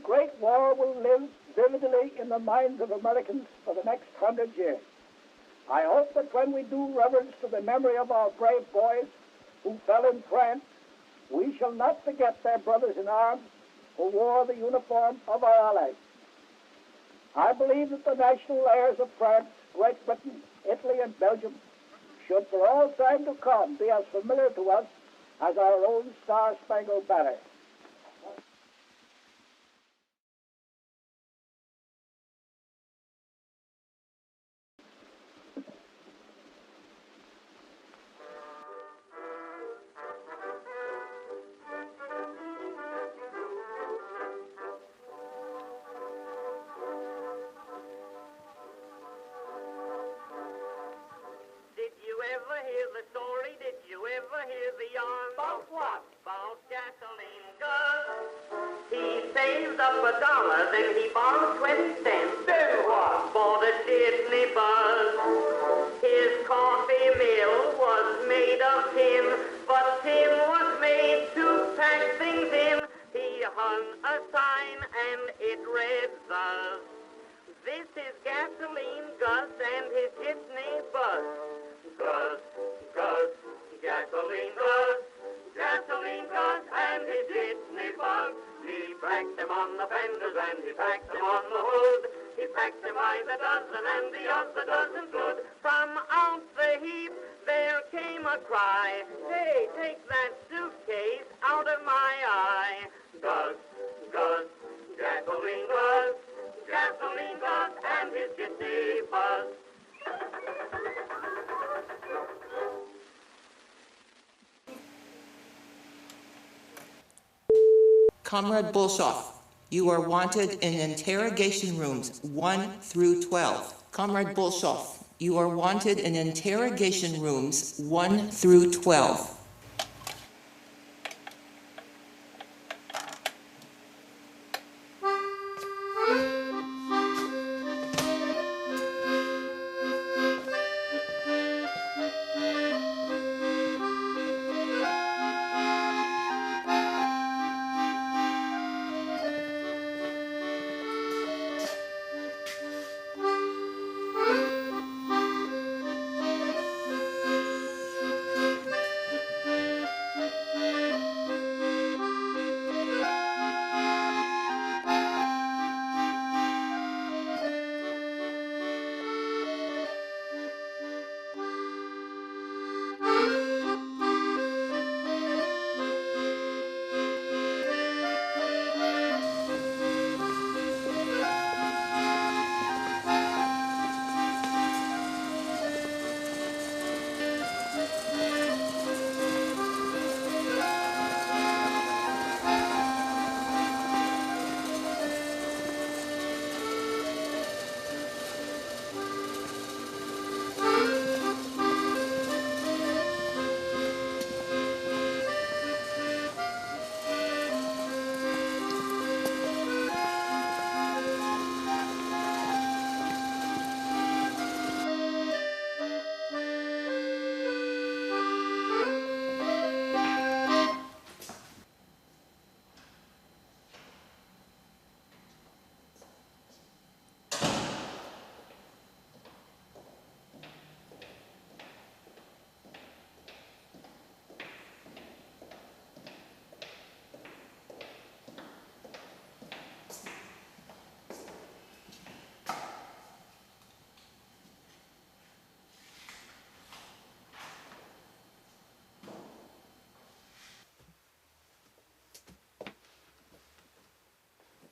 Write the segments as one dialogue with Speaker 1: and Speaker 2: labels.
Speaker 1: Great War will live vividly in the minds of Americans for the next 100 years. I hope that when we do reverence to the memory of our brave boys who fell in France, we shall not forget their brothers in arms who wore the uniform of our allies. I believe that the national airs of France, Great Britain, Italy, and Belgium should for all time to come be as familiar to us as our own Star-Spangled Banner.
Speaker 2: $1, then he borrowed 20 cents.
Speaker 3: Then what?
Speaker 2: Bought a Disney bus. His coffee mill was made of tin, but tin was made to pack things in. He hung a sign and it read thus: "This is Gasoline Gus and his Disney bus." Gus, Gus, Gasoline Gus, Gasoline Gus and his Disney bus. He packed them on the fenders and he packed them on the hood. He packed them by the dozen and the other dozen good. From out the heap there came a cry, "Hey, take that suitcase out of my eye." Gus, Gus, Gasoline Gus, Gasoline Gus and his Disney bus.
Speaker 4: Comrade Bolshoff, you are wanted in interrogation rooms 1 through 12. Comrade Bolshoff, you are wanted in interrogation rooms 1 through 12.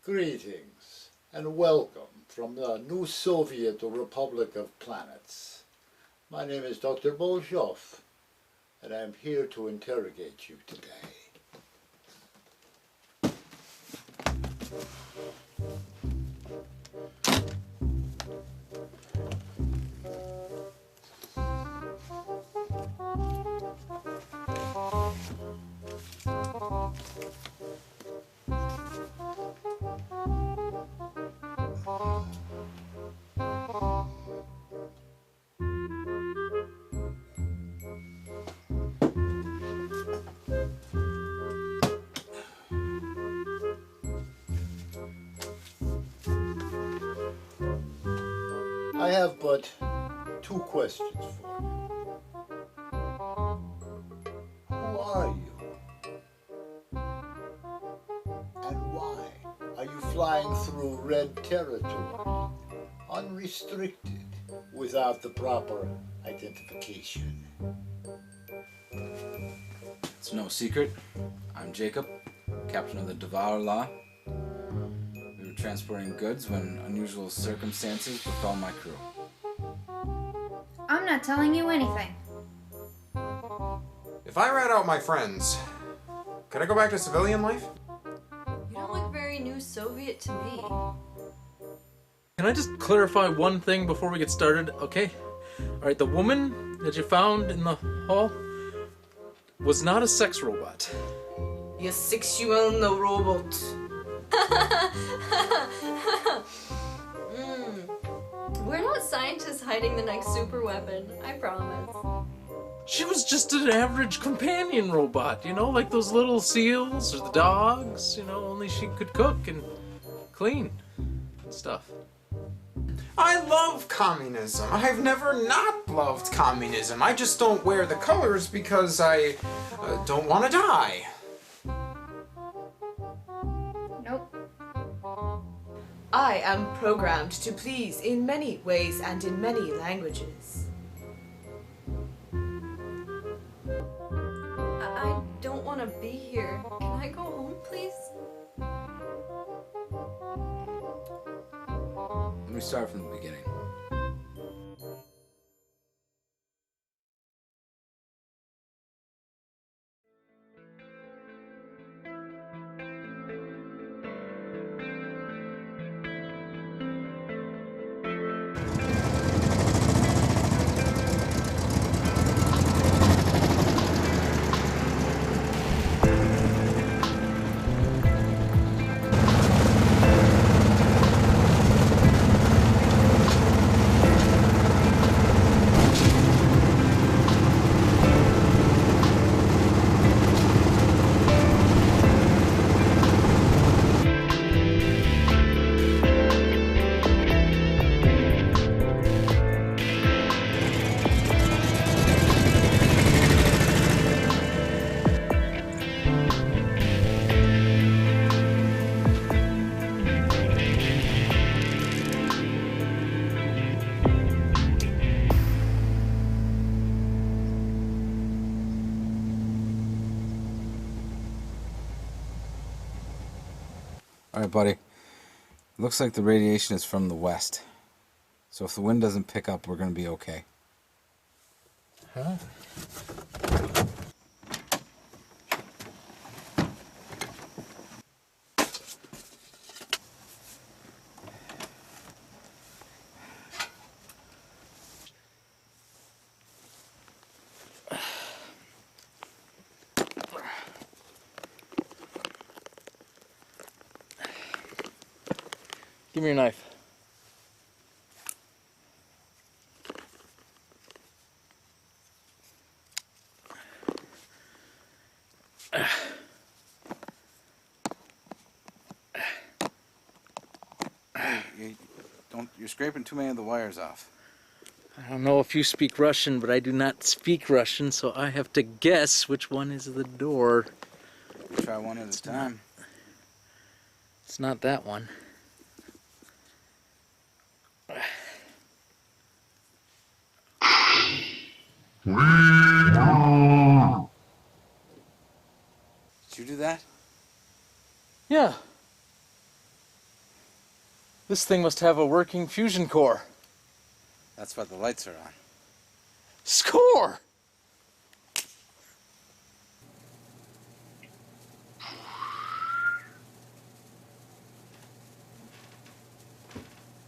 Speaker 5: Greetings and welcome from the new Soviet Republic of Planets. My name is Dr. Bolshoff, and I'm here to interrogate you today. I have but 2 questions for you. Who are you? And why are you flying through red territory, unrestricted, without the proper identification?
Speaker 3: It's no secret. I'm Jacob, captain of the Devour Law. We were transporting goods when unusual circumstances befell my crew.
Speaker 6: I'm not telling you anything.
Speaker 7: If I rat out my friends, can I go back to civilian life?
Speaker 8: You don't look very new Soviet to me.
Speaker 9: Can I just clarify one thing before we get started, okay? Alright, the woman that you found in the hall was not a sex robot.
Speaker 10: You're sexual no robot.
Speaker 8: We're not scientists hiding the next super weapon, I promise.
Speaker 9: She was just an average companion robot, you know, like those little seals or the dogs, you know, only she could cook and clean and stuff.
Speaker 7: I love communism. I've never not loved communism. I just don't wear the colors because I don't want to die.
Speaker 6: Nope.
Speaker 10: I am programmed to please in many ways and in many languages.
Speaker 8: I don't want to be here. Can I go home, please?
Speaker 3: Let me start from the beginning. Alright, buddy. Looks like the radiation is from the west. So if the wind doesn't pick up, we're gonna be okay.
Speaker 7: Huh?
Speaker 9: Give me your knife.
Speaker 3: You're scraping too many of the wires off.
Speaker 9: I don't know if you speak Russian, but I do not speak Russian, so I have to guess which one is the door.
Speaker 3: Try one at a time.
Speaker 9: It's not that one.
Speaker 3: Did you do that?
Speaker 9: Yeah. This thing must have a working fusion core.
Speaker 3: That's why the lights are on.
Speaker 9: Score!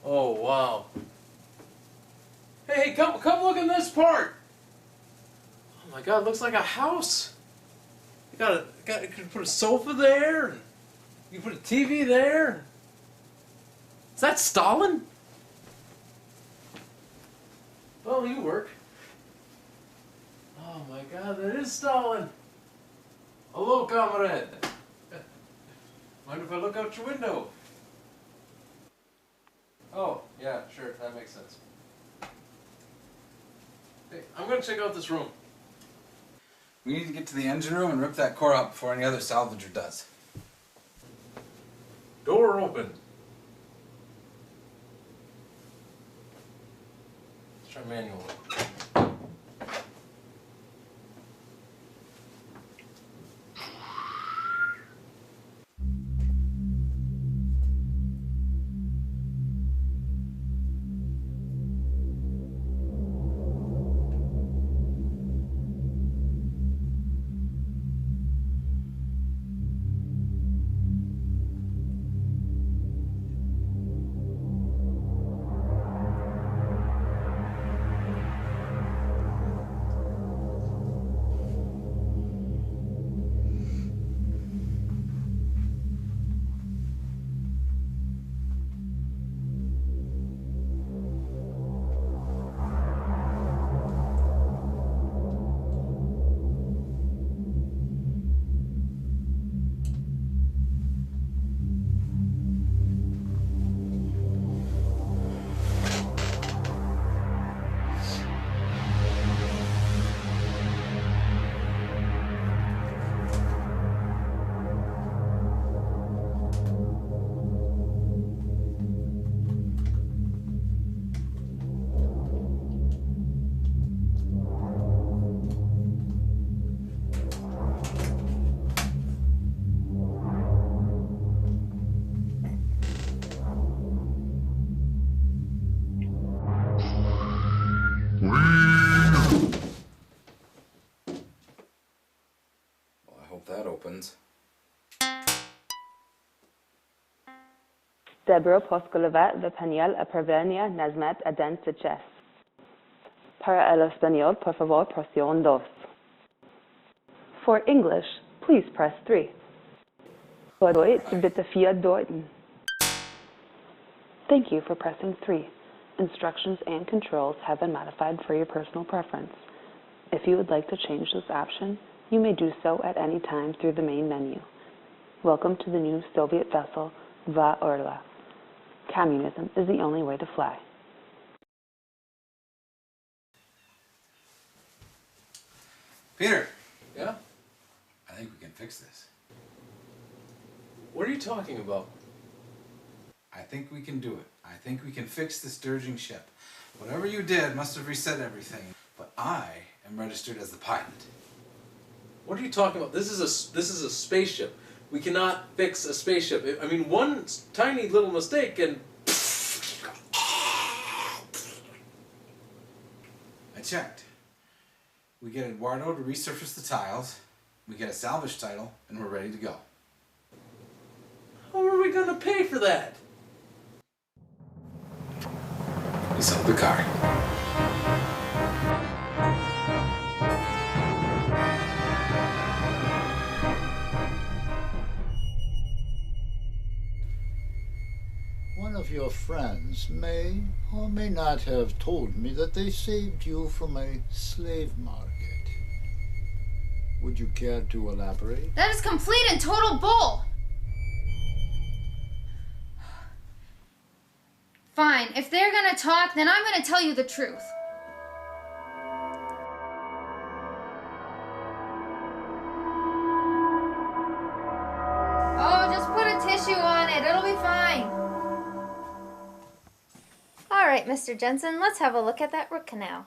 Speaker 9: Oh, wow. Hey, come look in this part! Oh my god, it looks like a house. You could put a sofa there, and you can put a TV there. Is that Stalin? Well, you work. Oh my god, that is Stalin. Hello, comrade. Mind if I look out your window? Oh, yeah, sure, that makes sense. Hey, I'm gonna check out this room.
Speaker 3: We need to get to the engine room and rip that core out before any other salvager does.
Speaker 9: Door open. Let's try manual.
Speaker 3: Well, I hope that opens.
Speaker 11: Debro Poscolovat de Paniel a Pervernia Nazmet Adensiches. Para el español, por favor, presión 2. For English, please press 3. For Deutsch, bitte 4 deuten. Thank you for pressing 3. Instructions and controls have been modified for your personal preference. If you would like to change this option, you may do so at any time through the main menu. Welcome to the new Soviet vessel, Va Orla. Communism is the only way to fly.
Speaker 3: Peter!
Speaker 9: Yeah?
Speaker 3: I think we can fix this.
Speaker 9: What are you talking about?
Speaker 3: I think we can do it. I think we can fix this dirging ship. Whatever you did must have reset everything. But I am registered as the pilot.
Speaker 9: What are you talking about? This is a spaceship. We cannot fix a spaceship. I mean, one tiny little mistake and...
Speaker 3: I checked. We get Eduardo to resurface the tiles, we get a salvage title, and we're ready to go.
Speaker 9: How are we gonna pay for that?
Speaker 3: We sell the car.
Speaker 5: One of your friends may or may not have told me that they saved you from a slave market. Would you care to elaborate?
Speaker 6: That is complete and total bull! Fine, if they're gonna talk, then I'm gonna tell you the truth. Oh, just put a tissue on it, it'll be fine.
Speaker 8: Alright, Mr. Jensen, let's have a look at that root canal.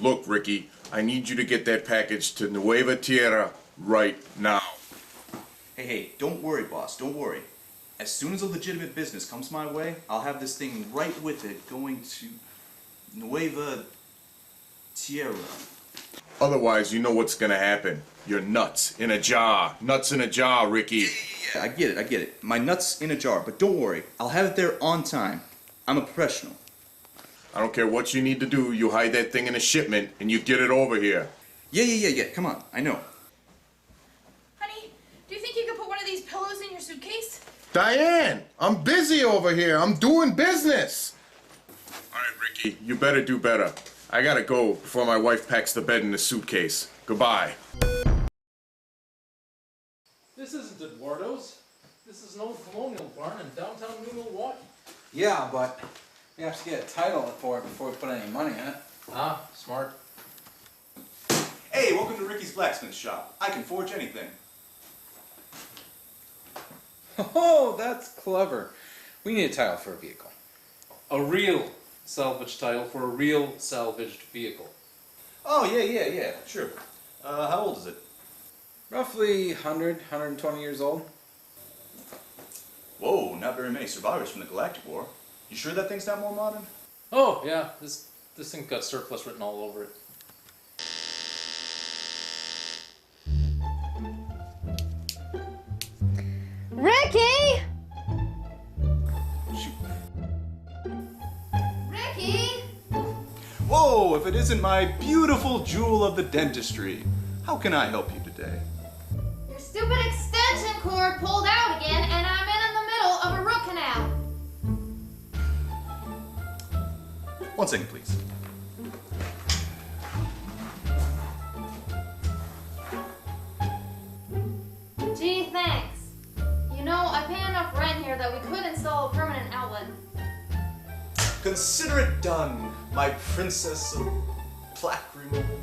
Speaker 12: Look, Ricky, I need you to get that package to Nueva Tierra right now.
Speaker 13: Hey, don't worry, boss, don't worry. As soon as a legitimate business comes my way, I'll have this thing right with it going to Nueva Tierra.
Speaker 12: Otherwise, you know what's gonna happen. You're nuts in a jar. Nuts in a jar, Ricky.
Speaker 13: Yeah, I get it. My nuts in a jar, but don't worry. I'll have it there on time. I'm a professional.
Speaker 12: I don't care what you need to do. You hide that thing in a shipment and you get it over here.
Speaker 13: Yeah. Come on, I know.
Speaker 10: Honey, do you think you could put one of these pillows in your suitcase?
Speaker 12: Diane, I'm busy over here. I'm doing business. All right, Ricky, you better do better. I gotta go before my wife packs the bed in the suitcase. Goodbye.
Speaker 9: This isn't Eduardo's. This is an old colonial barn in downtown New Milwaukee.
Speaker 3: Yeah, but we have to get a title for it before we put any money in it.
Speaker 9: Ah, smart.
Speaker 13: Hey, welcome to Ricky's Blacksmith Shop. I can forge anything.
Speaker 3: Oh, that's clever. We need a title for a vehicle.
Speaker 9: A real salvage title for a real salvaged vehicle.
Speaker 13: Oh, yeah, sure. How old is it?
Speaker 3: Roughly 100, 120 years old.
Speaker 13: Whoa, not very many survivors from the Galactic War. You sure that thing's not more modern?
Speaker 9: Oh, yeah, this thing got surplus written all over it.
Speaker 6: Ricky! Ricky!
Speaker 13: Whoa, if it isn't my beautiful jewel of the dentistry. How can I help you today?
Speaker 6: Your stupid extension cord pulled out again, and I'm in the middle of a root canal.
Speaker 13: 1 second, please.
Speaker 6: Gee, thanks. You know, I pay enough rent here that we could install a permanent outlet.
Speaker 13: Consider it done, my princess of plaque removal.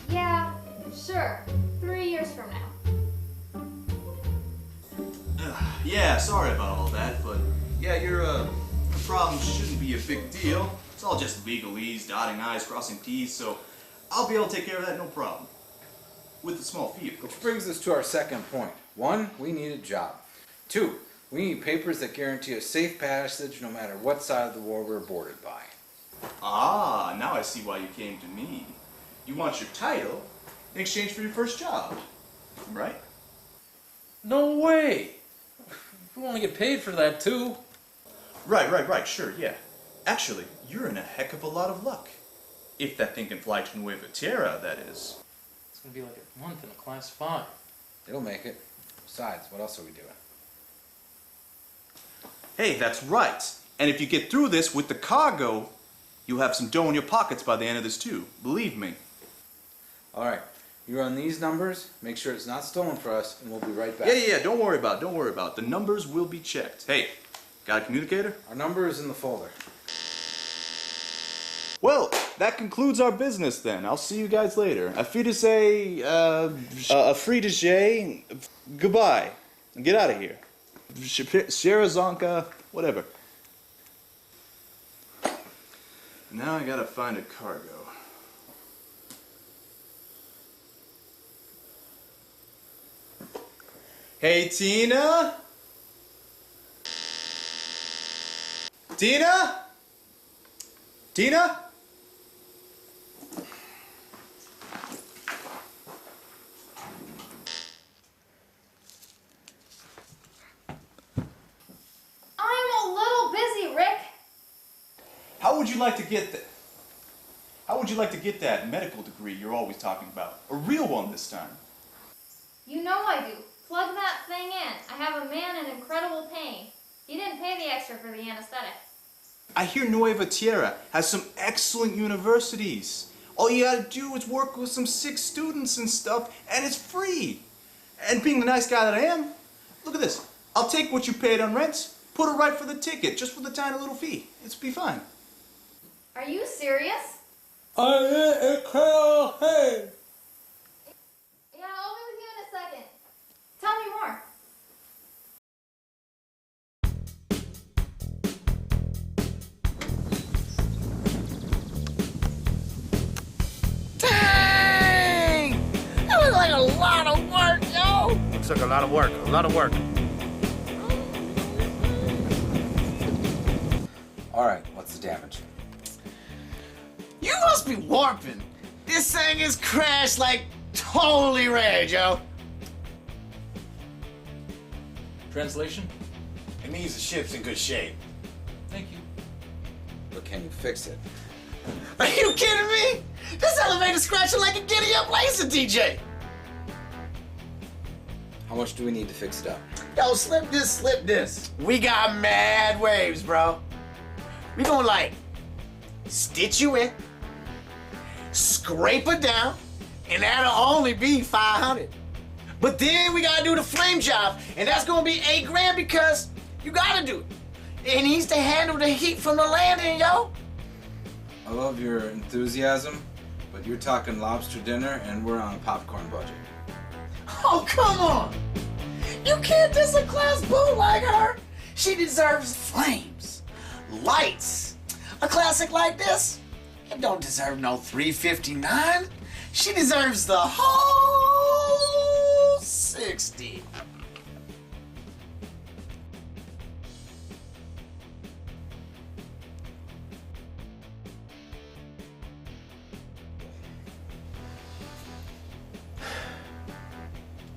Speaker 6: Yeah, sure. 3 years from now.
Speaker 13: Yeah, sorry about all that, but yeah, your problem shouldn't be a big deal. It's all just legalese, dotting I's, crossing T's, so I'll be able to take care of that no problem. With a small fee, of course.
Speaker 3: Which brings us to our second point. 1, we need a job. 2, we need papers that guarantee a safe passage no matter what side of the war we're bordered by.
Speaker 13: Ah, now I see why you came to me. You want your title in exchange for your first job, right?
Speaker 9: No way! We want to get paid for that too.
Speaker 13: Right, sure, yeah. Actually, you're in a heck of a lot of luck. If that thing can fly to Nueva Tierra, that is.
Speaker 9: It's gonna be like a month in a class 5.
Speaker 3: It'll make it. Besides, what else are we doing?
Speaker 13: Hey, that's right. And if you get through this with the cargo, you'll have some dough in your pockets by the end of this too. Believe me.
Speaker 3: Alright, you run these numbers, make sure it's not stolen for us, and we'll be right back.
Speaker 13: Yeah, don't worry about it. The numbers will be checked. Hey, got a communicator?
Speaker 3: Our number is in the folder.
Speaker 13: Well, that concludes our business then. I'll see you guys later. Auf Wiedersehen, Friedrich, goodbye. Get out of here. Sharazonka, whatever. Now I gotta find a cargo. Hey, Tina? Tina? Tina?
Speaker 6: I'm a little busy, Rick.
Speaker 13: How would you like to get that? How would you like to get that medical degree you're always talking about? A real one this time.
Speaker 6: You know I do. Plug that thing in. I have a man in incredible pain. He didn't pay the extra for the anesthetic.
Speaker 13: I hear Nueva Tierra has some excellent universities. All you gotta do is work with some sick students and stuff, and it's free. And being the nice guy that I am, look at this. I'll take what you paid on rent, put it right for the ticket, just for the tiny little fee. It'll be fine.
Speaker 6: Are you serious?
Speaker 9: I'm in incredible pain.
Speaker 6: Yeah, I'll be with you in a second. Tell me more.
Speaker 14: Dang! That was like a lot of work, yo!
Speaker 15: Looks like a lot of work,
Speaker 3: Alright, what's the damage?
Speaker 14: You must be warping. This thing is crashed like totally red, yo.
Speaker 9: Translation?
Speaker 15: It means the ship's in good shape.
Speaker 9: Thank you.
Speaker 3: But can you fix it?
Speaker 14: Are you kidding me? This elevator's scratching like a giddy-up laser, DJ.
Speaker 3: How much do we need to fix it up?
Speaker 14: Yo, slip this. We got mad waves, bro. We gonna like stitch you in, scrape it down, and that'll only be 500. But then we gotta do the flame job, and that's gonna be $8 grand because you gotta do it. It needs to handle the heat from the landing, yo.
Speaker 3: I love your enthusiasm, but you're talking lobster dinner and we're on a popcorn budget.
Speaker 14: Oh, come on. You can't diss a class boo like her. She deserves flames, lights. A classic like this, it don't deserve no 359. She deserves the whole 60.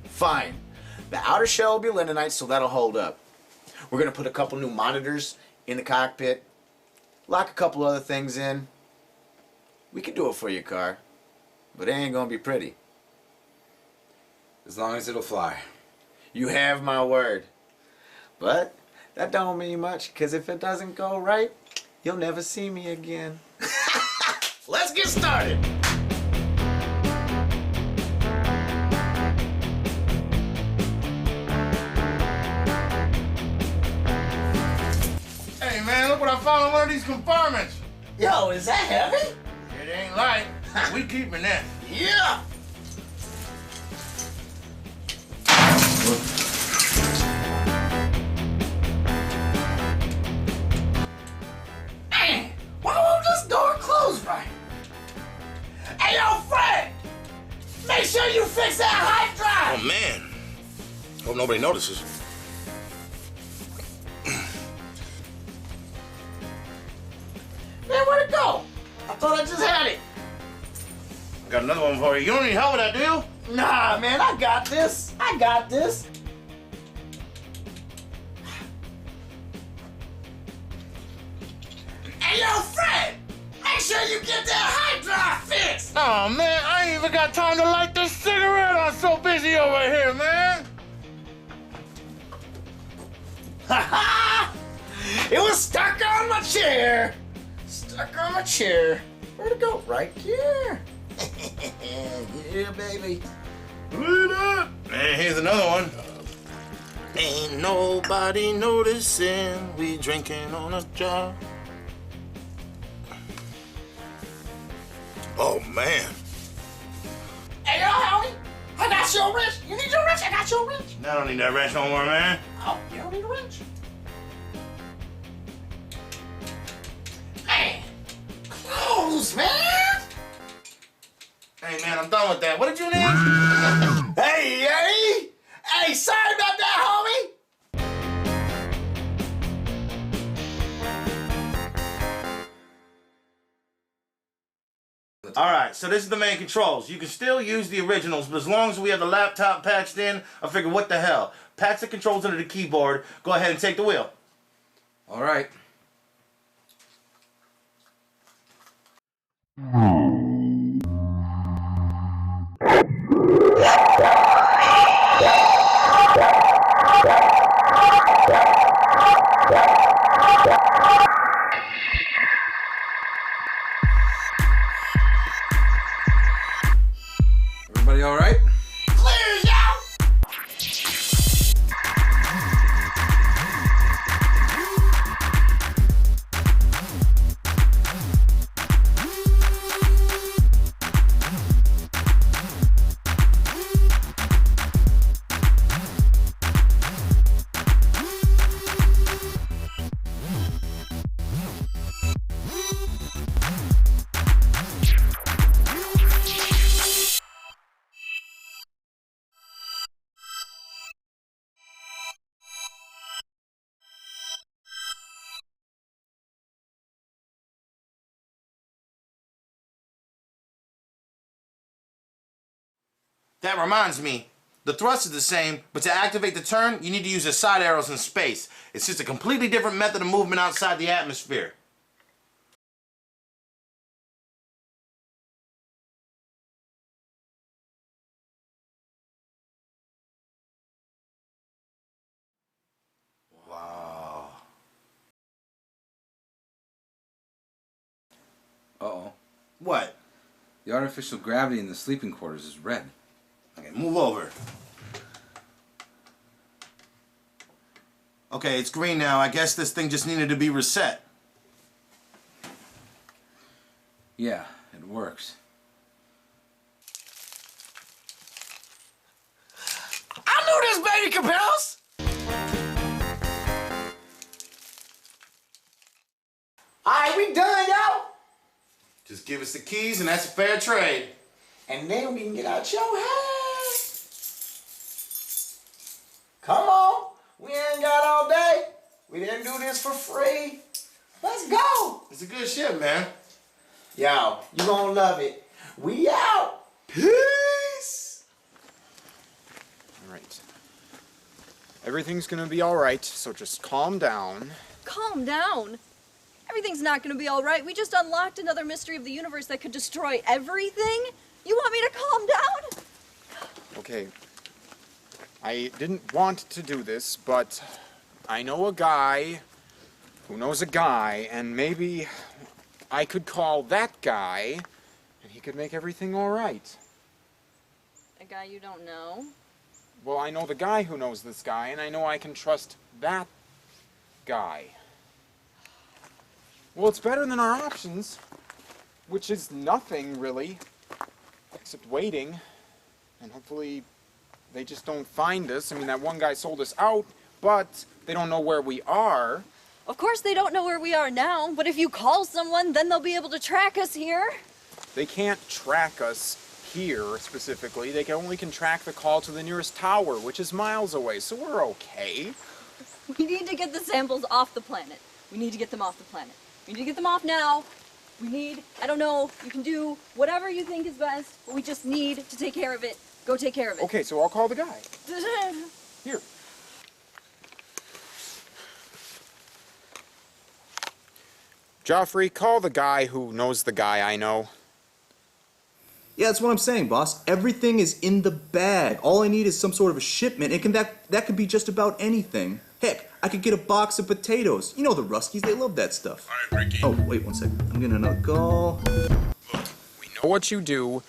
Speaker 14: Fine. The outer shell will be linenite, so that'll hold up. We're gonna put a couple new monitors in the cockpit, lock a couple other things in. We can do it for your car, but it ain't gonna be pretty.
Speaker 3: As long as it'll fly.
Speaker 14: You have my word. But that don't mean much, because if it doesn't go right, you'll never see me again. Let's get started.
Speaker 15: Hey man, look what I found in one of these compartments.
Speaker 14: Yo, is that heavy?
Speaker 15: It ain't light. We keeping that.
Speaker 14: Yeah. Man, why won't this door close right? Hey, yo, Fred! Make sure you fix that high drive!
Speaker 15: Oh man. Hope nobody notices.
Speaker 14: Man, where'd it go? I thought I just had it.
Speaker 15: Got another one for you. You don't need help with that, do you?
Speaker 14: Nah, man, I got this. I got this. Hey, yo, Fred! Make sure you get that high drive fixed!
Speaker 15: Oh man, I ain't even got time to light this cigarette. I'm so busy over here, man.
Speaker 14: Ha ha! It was stuck on my chair. Stuck on my chair. Where'd it go? Right here. Yeah, baby.
Speaker 15: Look up. And here's another one. Ain't nobody noticing we drinking on a job. Oh man.
Speaker 14: Hey, yo, homie. I got your wrench. You need your wrench? I got your wrench.
Speaker 15: I don't need that wrench no more, man.
Speaker 14: Oh, you don't need a wrench? Man. Close, man.
Speaker 15: Hey man, I'm done with that. What did you need?
Speaker 14: Hey, hey! Hey, sorry about that, homie!
Speaker 15: Alright, so this is the main controls. You can still use the originals, but as long as we have the laptop patched in, I figure what the hell. Patch the controls into the keyboard. Go ahead and take the wheel.
Speaker 3: Alright. Everybody alright?
Speaker 14: Clear as out!
Speaker 15: That reminds me, the thrust is the same, but to activate the turn, you need to use the side arrows in space. It's just a completely different method of movement outside the atmosphere.
Speaker 3: Wow. Uh-oh.
Speaker 15: What?
Speaker 3: The artificial gravity in the sleeping quarters is red.
Speaker 15: Okay, move over. Okay, it's green now. I guess this thing just needed to be reset.
Speaker 3: Yeah, it works.
Speaker 14: I knew this baby could bounce! Alright, we done, y'all.
Speaker 15: Just give us the keys and that's a fair trade.
Speaker 14: And then we can get out your head. Come on. We ain't got all day. We didn't do this for free. Let's go.
Speaker 15: It's a good ship, man.
Speaker 14: Yo, you gonna love it. We out. Peace.
Speaker 7: All right. Everything's gonna be all right, so just calm down.
Speaker 8: Calm down. Everything's not going to be all right. We just unlocked another mystery of the universe that could destroy everything. You want me to calm down?
Speaker 7: Okay. I didn't want to do this, but I know a guy who knows a guy, and maybe I could call that guy, and he could make everything all right.
Speaker 8: A guy you don't know?
Speaker 7: Well, I know the guy who knows this guy, and I know I can trust that guy. Well, it's better than our options, which is nothing, really, except waiting, and hopefully they just don't find us. I mean, that one guy sold us out, but they don't know where we are.
Speaker 8: Of course they don't know where we are now, but if you call someone, then they'll be able to track us here.
Speaker 7: They can't track us here, specifically. They only can track the call to the nearest tower, which is miles away, so we're okay.
Speaker 8: We need to get the samples off the planet. We need to get them off the planet. We need to get them off now. We need, I don't know, you can do whatever you think is best, but we just need to take care of it. Go take care of it.
Speaker 7: Okay, so I'll call the guy. Here. Joffrey, call the guy who knows the guy I know.
Speaker 13: Yeah, that's what I'm saying, boss. Everything is in the bag. All I need is some sort of a shipment, and that could be just about anything. Heck, I could get a box of potatoes. You know the Ruskies, they love that stuff.
Speaker 12: All right, Ricky.
Speaker 13: Oh, wait one second. I'm getting another call.
Speaker 7: Look, we know what you do,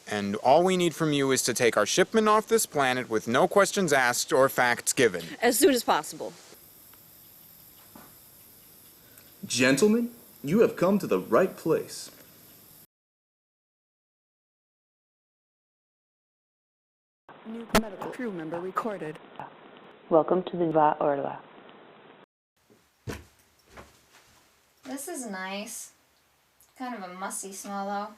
Speaker 7: and all we need from you is to take our shipment off this planet with no questions asked or facts given.
Speaker 8: As soon as possible.
Speaker 13: Gentlemen, you have come to the right place.
Speaker 11: New medical crew member recorded. Welcome to the Va Orla.
Speaker 6: This is nice. Kind of a musty smell, though.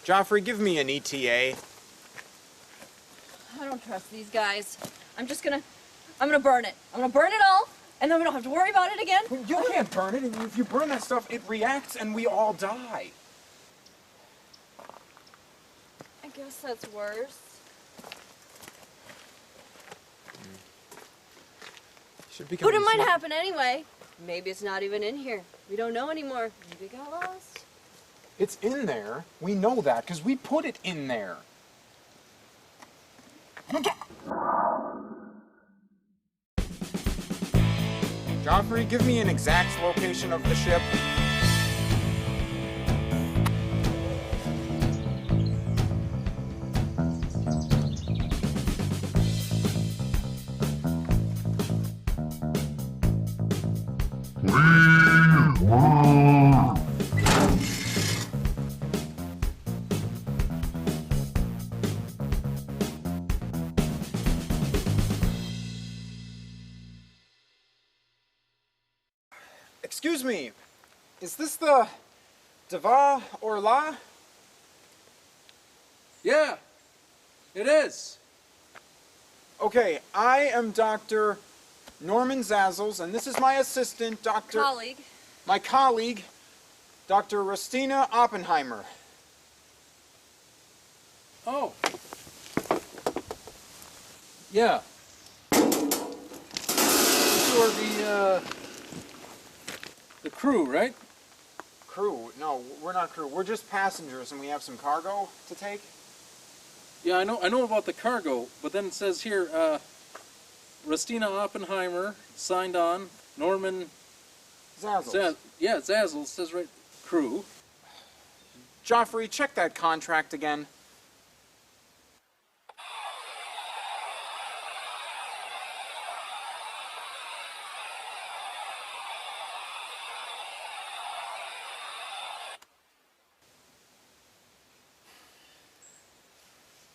Speaker 7: Joffrey, give me an ETA.
Speaker 8: I don't trust these guys. I'm gonna burn it. I'm gonna burn it all, and then we don't have to worry about it again.
Speaker 7: You can't burn it. If you burn that stuff, it reacts and we all die.
Speaker 8: I guess that's worse. But it might happen anyway. Maybe it's not even in here. We don't know anymore. Maybe it got lost.
Speaker 7: It's in there. We know that because we put it in there. Joffrey, give me an exact location of the ship. Excuse me, is this the Deva Orla?
Speaker 9: Yeah, it is.
Speaker 7: Okay, I am Dr. Norman Zazzles, and this is my assistant, Dr.
Speaker 8: Colleague.
Speaker 7: My colleague, Dr. Rustina Oppenheimer.
Speaker 9: Oh. Yeah. You are the crew, right?
Speaker 7: Crew? No, we're not crew. We're just passengers, and we have some cargo to take.
Speaker 9: Yeah, I know about the cargo, but then it says here, Rustina Oppenheimer signed on, Norman
Speaker 7: Zazzles.
Speaker 9: Yeah, Zazzle says right. Crew.
Speaker 7: Joffrey, check that contract again.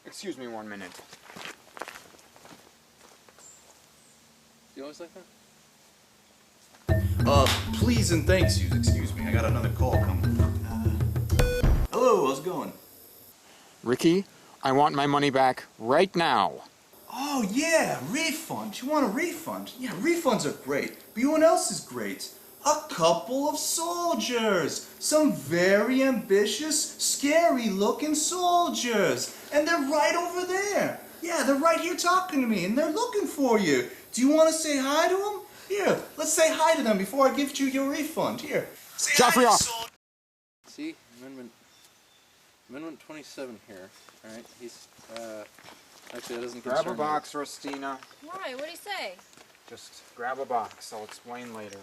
Speaker 7: Excuse me 1 minute.
Speaker 9: You always like that?
Speaker 13: Please and thanks you. Excuse me, I got another call coming. Hello, how's it going?
Speaker 7: Ricky, I want my money back right now.
Speaker 13: Oh yeah, refund. You want a refund? Yeah, refunds are great. But you know what else is great? A couple of soldiers. Some very ambitious, scary-looking soldiers. And they're right over there. Yeah, they're right here talking to me, and they're looking for you. Do you want to say hi to them? Here, let's say hi to them before I give you your refund. Here. Say
Speaker 7: Joffrey
Speaker 13: hi,
Speaker 7: off.
Speaker 9: See, Amendment 27 here. All right, he's actually that doesn't
Speaker 7: Grab a
Speaker 9: concern
Speaker 7: box, Rustina.
Speaker 8: Why? What'd he say?
Speaker 7: Just grab a box. I'll explain later.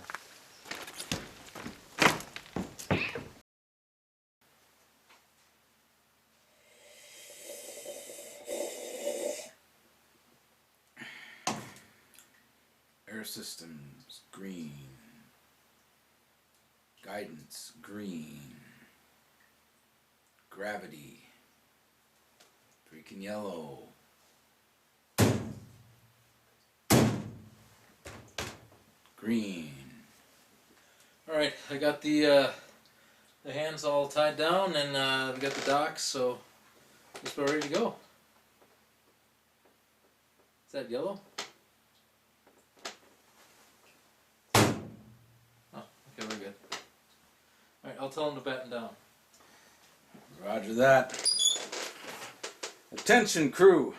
Speaker 3: Air systems, green. Guidance, green. Gravity, freaking yellow. Green.
Speaker 9: All right, I got the hands all tied down, and we got the docks, so just about ready to go. Is that yellow? Oh, okay, we're good. All right, I'll tell them to batten down.
Speaker 3: Roger that. Attention, crew.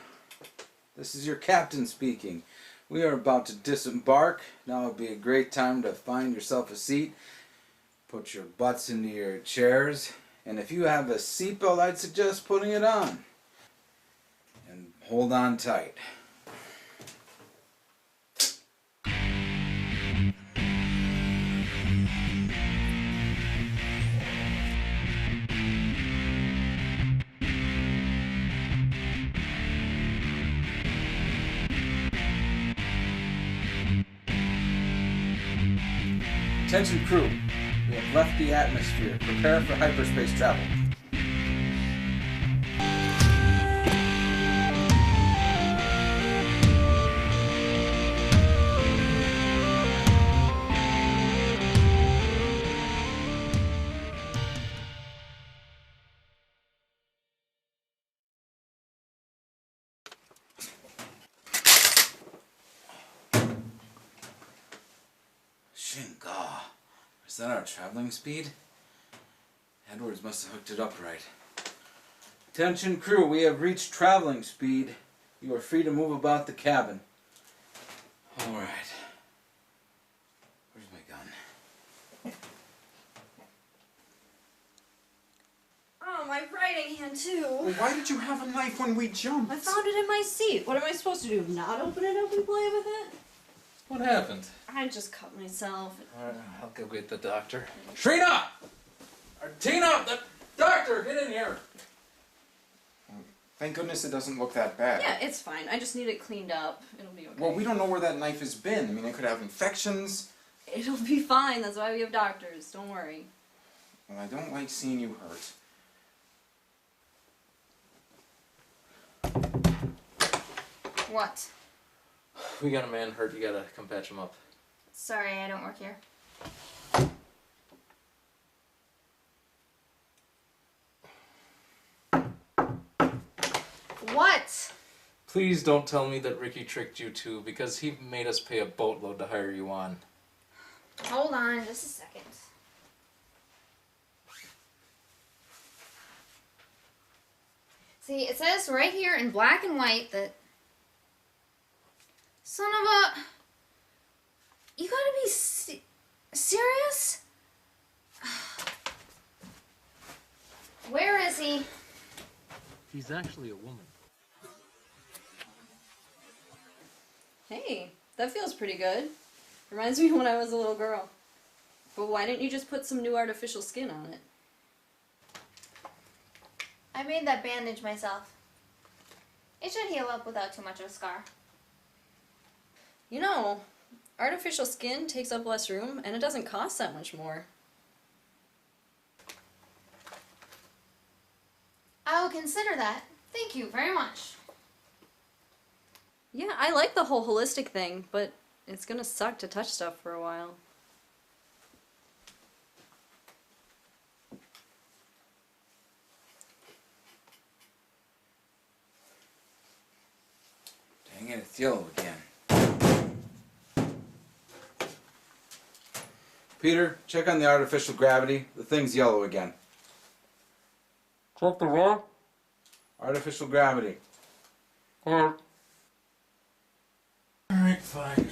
Speaker 3: This is your captain speaking. We are about to disembark. Now would be a great time to find yourself a seat. Put your butts into your chairs. And if you have a seatbelt, I'd suggest putting it on. And hold on tight. Attention crew, we have left the atmosphere. Prepare for hyperspace travel. Shinga. Is that our traveling speed? Edwards must have hooked it up right. Attention crew, we have reached traveling speed. You are free to move about the cabin. Alright. Where's my gun?
Speaker 8: Oh, my writing hand too.
Speaker 7: Why did you have a knife when we jumped?
Speaker 8: I found it in my seat. What am I supposed to do? Not open it up and play with it?
Speaker 9: What happened?
Speaker 8: I just cut myself.
Speaker 9: All right, I'll go get the doctor. Trina! Or Tina! The doctor! Get in here!
Speaker 7: Thank goodness it doesn't look that bad.
Speaker 8: Yeah, it's fine. I just need it cleaned up. It'll be okay.
Speaker 7: Well, we don't know where that knife has been. I mean, it could have infections.
Speaker 8: It'll be fine. That's why we have doctors. Don't worry.
Speaker 7: Well, I don't like seeing you hurt.
Speaker 6: What?
Speaker 9: We got a man hurt. You gotta come patch him up.
Speaker 6: Sorry, I don't work here. What?
Speaker 9: Please don't tell me that Ricky tricked you too, because he made us pay a boatload to hire you on.
Speaker 6: Hold on just a second. See, it says right here in black and white that... Son of a... You gotta be serious? Where is he?
Speaker 9: He's actually a woman.
Speaker 8: Hey, that feels pretty good. Reminds me of when I was a little girl. Well, why didn't you just put some new artificial skin on it?
Speaker 6: I made that bandage myself. It should heal up without too much of a scar.
Speaker 8: You know, artificial skin takes up less room, and it doesn't cost that much more.
Speaker 6: I will consider that. Thank you very much.
Speaker 8: Yeah, I like the whole holistic thing, but it's gonna suck to touch stuff for a while.
Speaker 3: Dang it, it's yellow again. Peter, check on the artificial gravity. The thing's yellow again.
Speaker 9: Check the what?
Speaker 3: Artificial gravity.
Speaker 9: Alright, fine.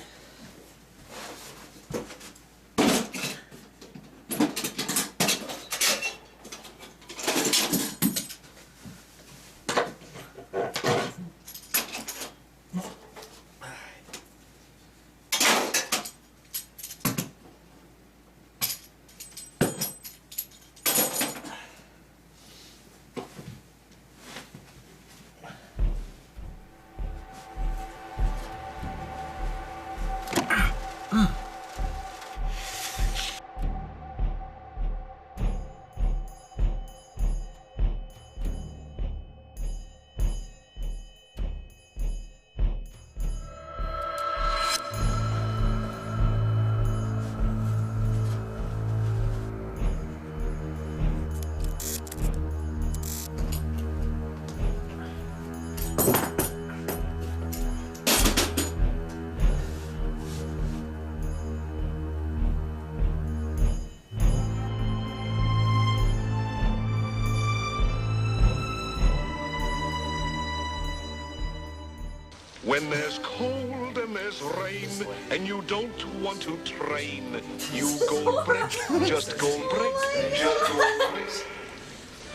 Speaker 16: When there's cold and there's rain and you don't want to train, you go brick, just go brick, just go brick.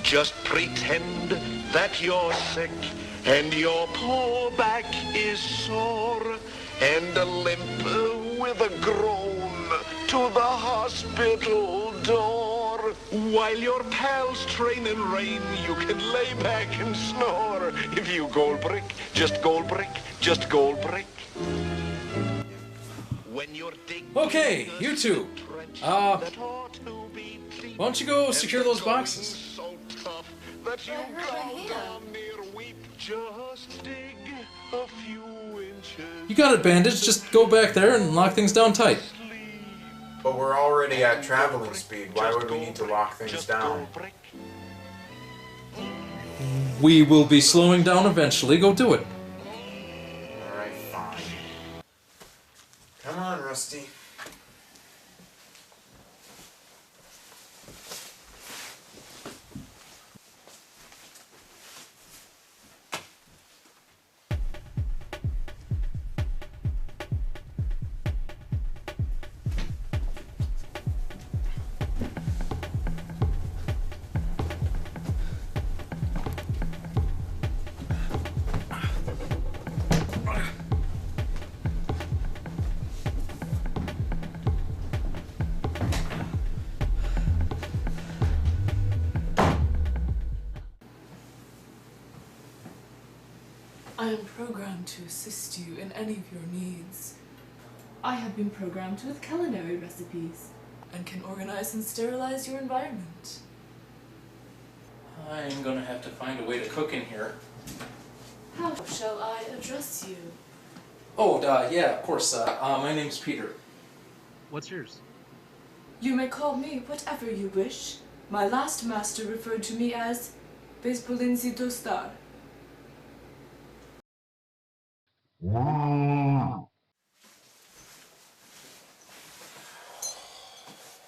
Speaker 16: Just pretend that you're sick and your poor back is sore and a limp with a groan to the hospital door. While your pals train in rain, you can lay back and snore. If you gold brick, just gold brick, just gold brick. When you're
Speaker 9: Okay, you two. Why don't you go secure those boxes?
Speaker 16: that you go near weep, just dig a few inches.
Speaker 9: You got it bandaged, just go back there and lock things down tight.
Speaker 7: But we're already at traveling speed. Why would we need to lock things down?
Speaker 9: We will be slowing down eventually. Go do it.
Speaker 7: Alright, fine. Come on, Rusty.
Speaker 10: I am programmed to assist you in any of your needs. I have been programmed with culinary recipes and can organize and sterilize your environment.
Speaker 9: I'm gonna have to find a way to cook in here.
Speaker 10: How shall I address you?
Speaker 9: Oh, yeah, of course. My name's Peter.
Speaker 17: What's yours?
Speaker 10: You may call me whatever you wish. My last master referred to me as Bezpolincito Star.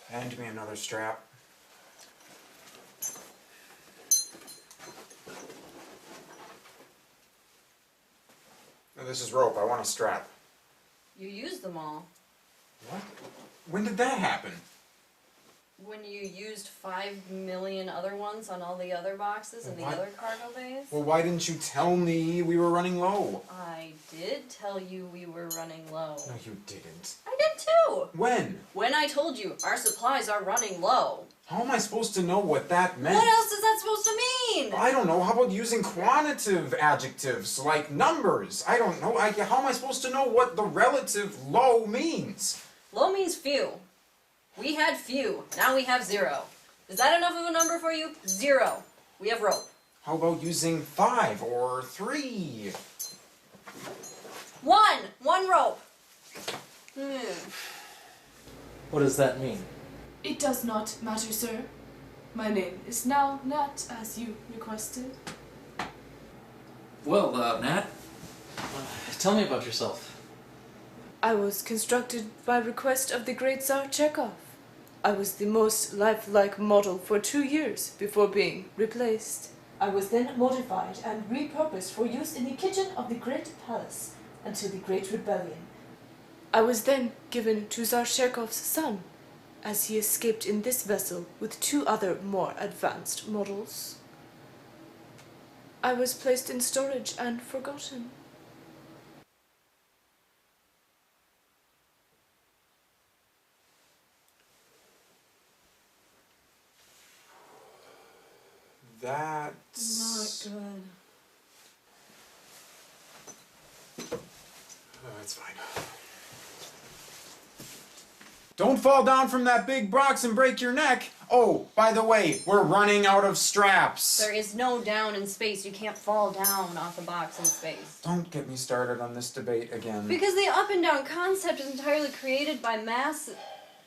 Speaker 7: Hand me another strap. No, this is rope. I want a strap.
Speaker 8: You used them all.
Speaker 7: What? When did that happen?
Speaker 8: When you used 5 million other ones on all the other boxes in the
Speaker 7: What?
Speaker 8: other cargo bays?
Speaker 7: Well, why didn't you tell me we were running low?
Speaker 8: I did tell you we were running low.
Speaker 7: No, you didn't.
Speaker 8: I did too!
Speaker 7: When?
Speaker 8: When I told you our supplies are running low.
Speaker 7: How am I supposed to know what that meant?
Speaker 8: What else is that supposed to mean?
Speaker 7: I don't know. How about using quantitative adjectives like numbers? I don't know. How am I supposed to know what the relative low means?
Speaker 8: Low means few. We had few. Now we have 0. Is that enough of a number for you? 0. We have rope.
Speaker 7: How about using 5 or 3?
Speaker 8: 1! 1 rope.
Speaker 9: What does that mean?
Speaker 10: It does not matter, sir. My name is now Nat, as you requested.
Speaker 17: Well, Nat, tell me about yourself.
Speaker 10: I was constructed by request of the great Tsar Chekhov. I was the most lifelike model for 2 years before being replaced. I was then modified and repurposed for use in the kitchen of the Great Palace until the Great Rebellion. I was then given to Tsar Chekhov's son, as he escaped in this vessel with 2 other more advanced models. I was placed in storage and forgotten.
Speaker 7: That's...
Speaker 8: Not good.
Speaker 7: That's fine. Don't fall down from that big box and break your neck. Oh, by the way, we're running out of straps.
Speaker 8: There is no down in space. You can't fall down off a box in space.
Speaker 7: Don't get me started on this debate again.
Speaker 8: Because the up and down concept is entirely created by mass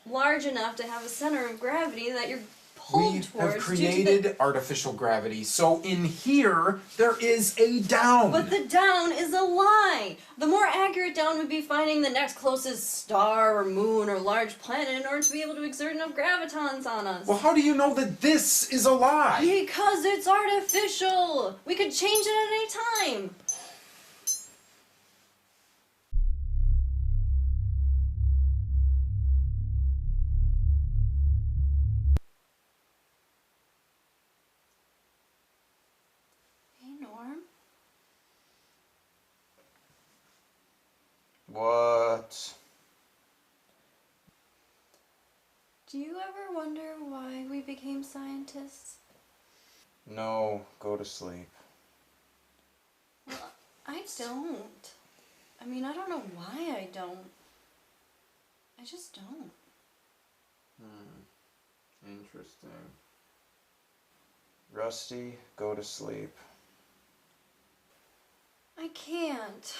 Speaker 8: large enough to have a center of gravity that you're pulled
Speaker 7: We
Speaker 8: towards.
Speaker 7: have created artificial gravity, so in here, there is a down.
Speaker 8: But the down is a lie. The more accurate down would be finding the next closest star or moon or large planet in order to be able to exert enough gravitons on us.
Speaker 7: Well, how do you know that this is a lie?
Speaker 8: Because it's artificial. We could change it at any time.
Speaker 7: What?
Speaker 8: Do you ever wonder why we became scientists?
Speaker 7: No, go to sleep.
Speaker 8: Well, I don't. I mean, I don't know why I don't. I just don't.
Speaker 7: Interesting. Rusty, go to sleep.
Speaker 8: I can't.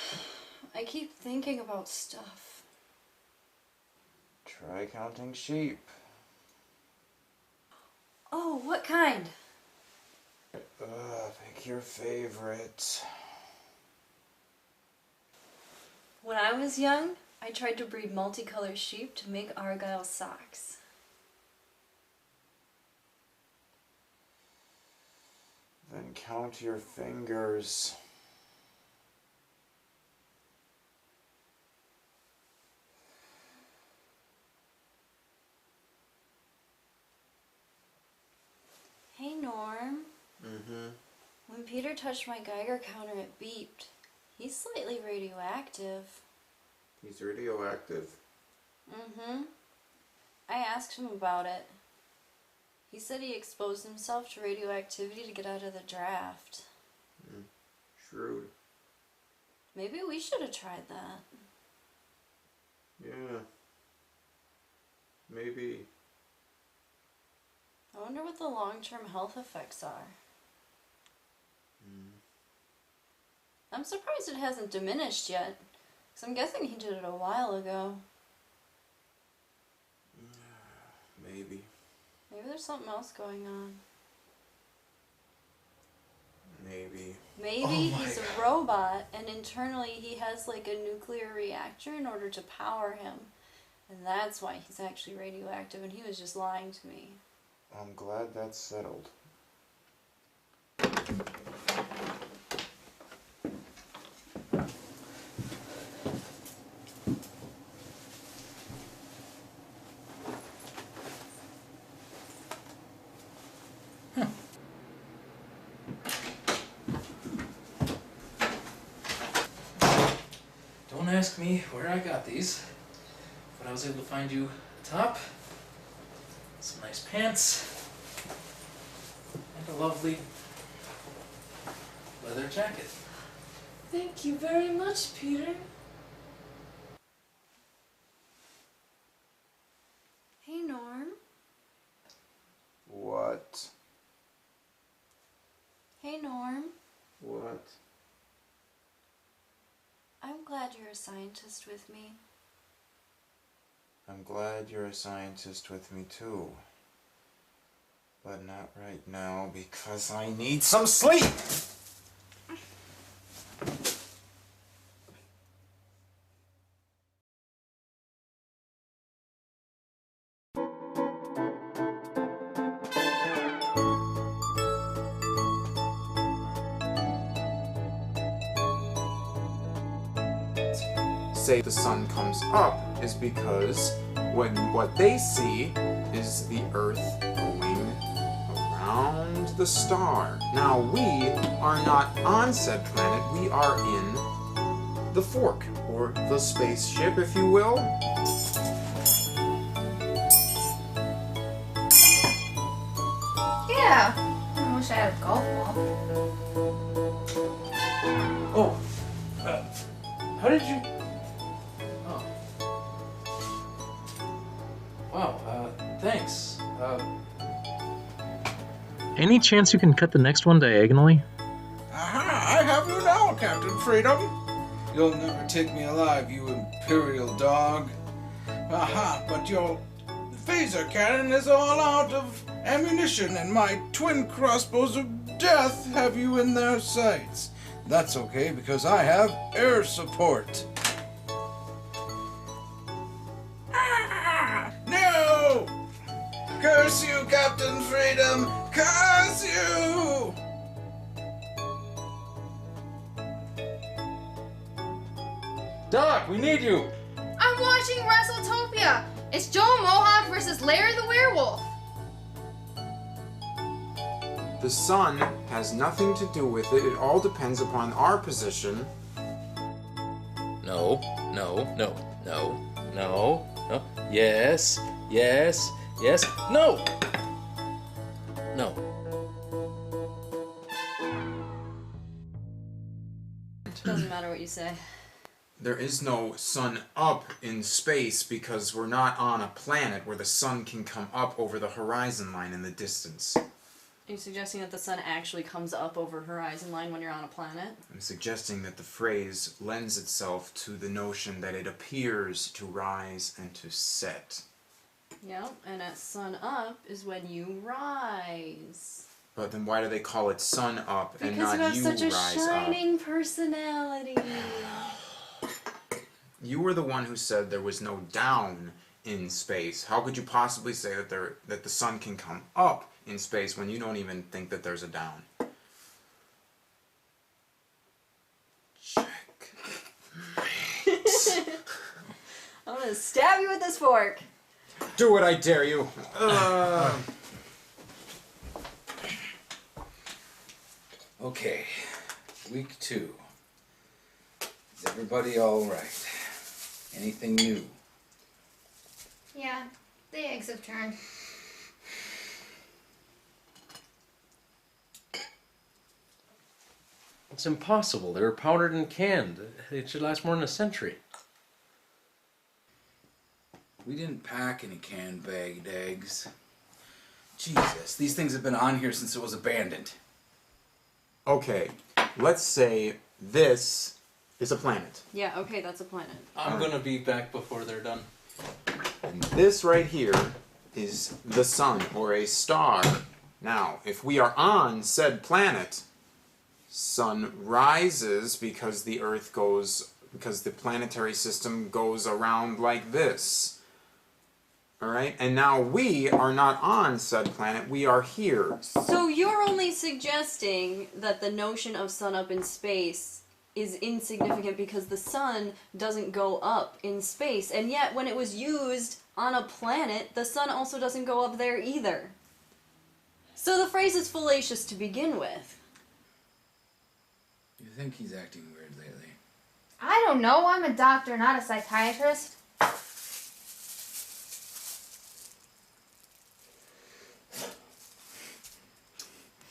Speaker 8: I keep thinking about stuff.
Speaker 7: Try counting sheep.
Speaker 8: Oh, what kind?
Speaker 7: Pick your favorite.
Speaker 8: When I was young, I tried to breed multicolored sheep to make argyle socks.
Speaker 7: Then count your fingers.
Speaker 8: Hey, Norm. When Peter touched my Geiger counter, it beeped. He's slightly radioactive.
Speaker 7: He's radioactive.
Speaker 8: I asked him about it. He said he exposed himself to radioactivity to get out of the draft.
Speaker 7: Shrewd.
Speaker 8: Maybe we should have tried that.
Speaker 7: Yeah. Maybe.
Speaker 8: I wonder what the long-term health effects are. I'm surprised it hasn't diminished yet, because I'm guessing he did it a while ago.
Speaker 7: Maybe.
Speaker 8: Maybe there's something else going on.
Speaker 7: Maybe.
Speaker 8: Maybe he's a robot, and internally he has like a nuclear reactor in order to power him. And that's why he's actually radioactive, and he was just lying to me.
Speaker 7: I'm glad that's settled.
Speaker 17: Don't ask me where I got these, but I was able to find you a top, some nice pants, and a lovely leather jacket.
Speaker 10: Thank you very much, Peter.
Speaker 8: Hey, Norm.
Speaker 7: What?
Speaker 8: Hey, Norm.
Speaker 7: What?
Speaker 8: I'm glad you're a scientist with me.
Speaker 7: I'm glad you're a scientist with me too. But not right now because I need some sleep! Say the sun comes up is because when what they see is the Earth going around the star. Now we are not on said planet, we are in the fork, or the spaceship if you will.
Speaker 6: Yeah. I wish I had a golf ball.
Speaker 17: Oh, how did you... Oh. Wow, thanks.
Speaker 18: Any chance you can cut the next one diagonally?
Speaker 3: Aha! I have you now, Captain Freedom! You'll never take me alive, you imperial dog. Aha! But your phaser cannon is all out of ammunition, and my twin crossbows of death have you in their sights. That's okay, because I have air support. Ah! No! Curse you, Captain Freedom! Curse you!
Speaker 17: Doc, we need you!
Speaker 6: I'm watching WrestleTopia. It's Joe Mohawk versus Larry the Werewolf.
Speaker 7: The sun has nothing to do with it, it all depends upon our position.
Speaker 17: No, no, no, no, no, no. Yes, yes, yes, no! No.
Speaker 8: Doesn't matter what you say.
Speaker 7: There is no sun up in space because we're not on a planet where the sun can come up over the horizon line in the distance.
Speaker 8: Are you suggesting that the sun actually comes up over horizon line when you're on a planet?
Speaker 7: I'm suggesting that the phrase lends itself to the notion that it appears to rise and to set.
Speaker 8: Yep, and at sun up is when you rise.
Speaker 7: But then why do they call it sun up and
Speaker 8: Because
Speaker 7: not
Speaker 8: you
Speaker 7: you
Speaker 8: have such a
Speaker 7: rise
Speaker 8: shining personality.
Speaker 7: up? You were the one who said there was no down in space. How could you possibly say that the sun can come up in space when you don't even think that there's a down?
Speaker 8: I'm gonna stab you with this fork.
Speaker 7: Do it, I dare you.
Speaker 3: Okay, week 2. Is everybody all right? Anything new?
Speaker 6: Yeah, the eggs have turned.
Speaker 9: It's impossible. They were powdered and canned. It should last more than a century.
Speaker 3: We didn't pack any canned bagged eggs. Jesus, these things have been on here since it was abandoned.
Speaker 7: Okay, let's say this is a planet.
Speaker 8: Yeah, okay, that's a planet.
Speaker 17: I'm gonna be back before they're done.
Speaker 7: And this right here is the sun, or a star. Now, if we are on said planet, sun rises because the Earth goes, because the planetary system goes around like this. Alright? And now we are not on said planet, we are here.
Speaker 8: So you're only suggesting that the notion of sun up in space is insignificant because the sun doesn't go up in space, and yet when it was used on a planet, the sun also doesn't go up there either. So the phrase is fallacious to begin with.
Speaker 3: You think he's acting weird lately?
Speaker 6: I don't know. I'm a doctor, not a psychiatrist.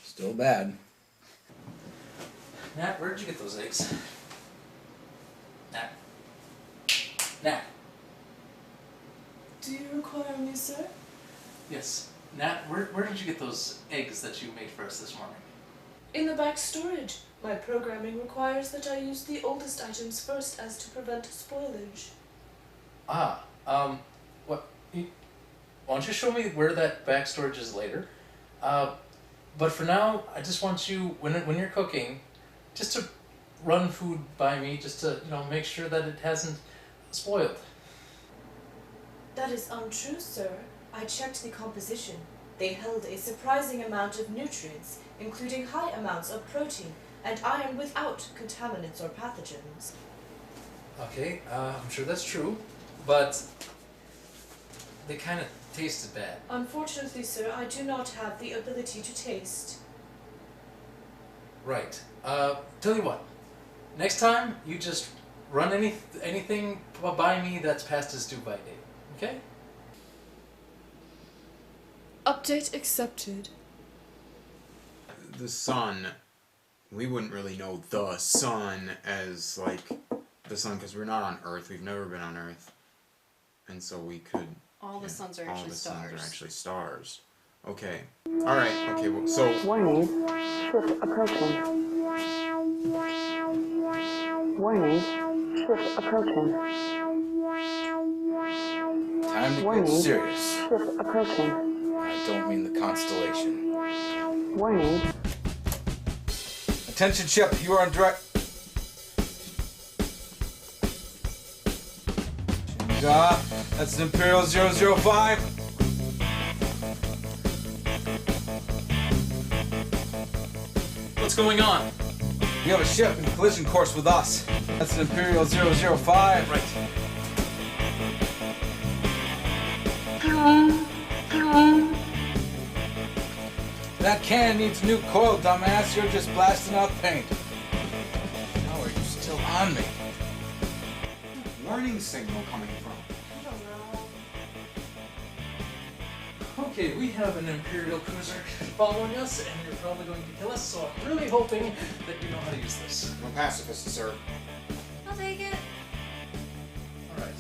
Speaker 3: Still bad.
Speaker 17: Nat, where did you get those eggs? Nat. Nat.
Speaker 10: Do you require me, sir?
Speaker 17: Yes. Nat, where did you get those eggs that you made for us this morning?
Speaker 10: In the back storage. My programming requires that I use the oldest items first as to prevent spoilage.
Speaker 17: Why don't you show me where that back storage is later? But for now, I just want you, when you're cooking, just to run food by me, just to, make sure that it hasn't spoiled.
Speaker 10: That is untrue, sir. I checked the composition. They held a surprising amount of nutrients, including high amounts of protein and iron without contaminants or pathogens.
Speaker 17: Okay, I'm sure that's true, but they kind of tasted bad.
Speaker 10: Unfortunately, sir, I do not have the ability to taste.
Speaker 17: Right. Tell you what. Next time, you just run anything by me that's past its due-by date. Okay?
Speaker 10: Update accepted.
Speaker 7: The sun. We wouldn't really know the sun as, like, the sun, because we're not on Earth. We've never been on Earth. And so we could...
Speaker 8: All the suns are actually stars.
Speaker 7: All the suns are actually stars. Okay. Alright, okay, well, so...
Speaker 11: Warning, ship approaching. Warning, ship approaching.
Speaker 3: Time to
Speaker 11: Warning,
Speaker 3: get serious.
Speaker 11: ship approaching.
Speaker 3: I don't mean the constellation.
Speaker 11: Warning.
Speaker 3: Attention ship, you are on direct... That's an Imperial 005.
Speaker 17: What's going on?
Speaker 3: You have a ship in collision course with us. That's an Imperial 005.
Speaker 17: Right.
Speaker 3: That can needs a new coil, dumbass. You're just blasting out paint. How are you still on me?
Speaker 7: Warning signal coming from.
Speaker 17: Okay, we have an Imperial cruiser following us, and you're probably going to kill us, so I'm really hoping that you know how to use this.
Speaker 7: I'm a pacifist, sir.
Speaker 6: I'll take it.
Speaker 17: Alright.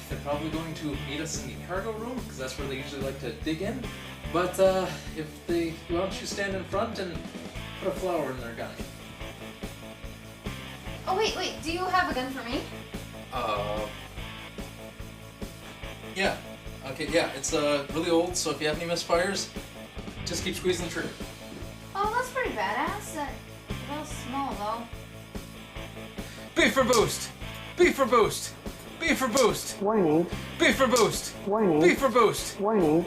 Speaker 17: They're probably going to meet us in the cargo room, because that's where they usually like to dig in. But, why don't you stand in front and put a flower in their gun?
Speaker 6: Oh, wait, do you have a gun for me?
Speaker 17: Yeah. Okay, yeah, it's really old, so if you have any misfires, just keep squeezing the trigger.
Speaker 6: Oh, that's pretty badass. A little small, though.
Speaker 3: B for boost! B for boost! B for boost!
Speaker 11: Warning.
Speaker 3: B for boost!
Speaker 11: Warning.
Speaker 3: B for boost!
Speaker 11: Warning.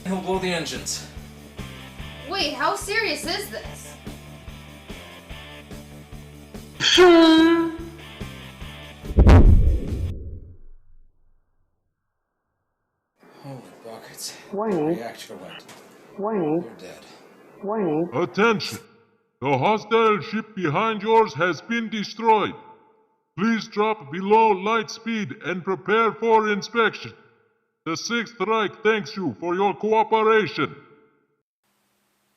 Speaker 17: And we'll blow the engines.
Speaker 6: Wait, how serious is this?
Speaker 3: Holy buckets.
Speaker 11: Warning.
Speaker 3: Reactor went.
Speaker 11: Warning.
Speaker 3: You're dead.
Speaker 11: Warning.
Speaker 19: Attention! The hostile ship behind yours has been destroyed. Please drop below light speed and prepare for inspection. The Sixth Reich thanks you for your cooperation.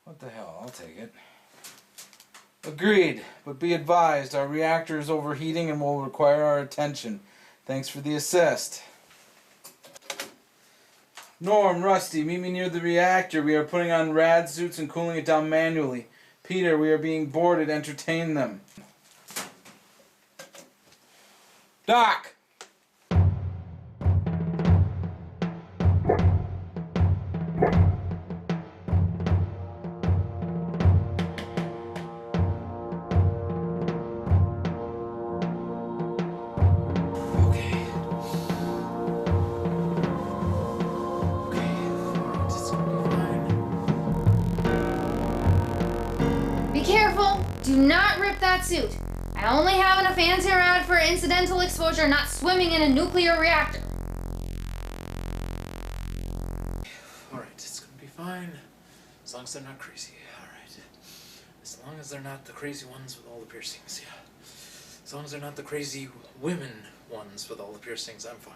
Speaker 3: What the hell? I'll take it. Agreed, but be advised, our reactor is overheating and will require our attention. Thanks for the assist. Norm, Rusty, meet me near the reactor. We are putting on rad suits and cooling it down manually. Peter, we are being boarded. Entertain them. Doc!
Speaker 6: Do not rip that suit. I only have enough anti-rad for incidental exposure, not swimming in a nuclear reactor.
Speaker 17: Alright, it's gonna be fine. As long as they're not crazy. Alright. As long as they're not the crazy ones with all the piercings, yeah. As long as they're not the crazy women ones with all the piercings, I'm fine.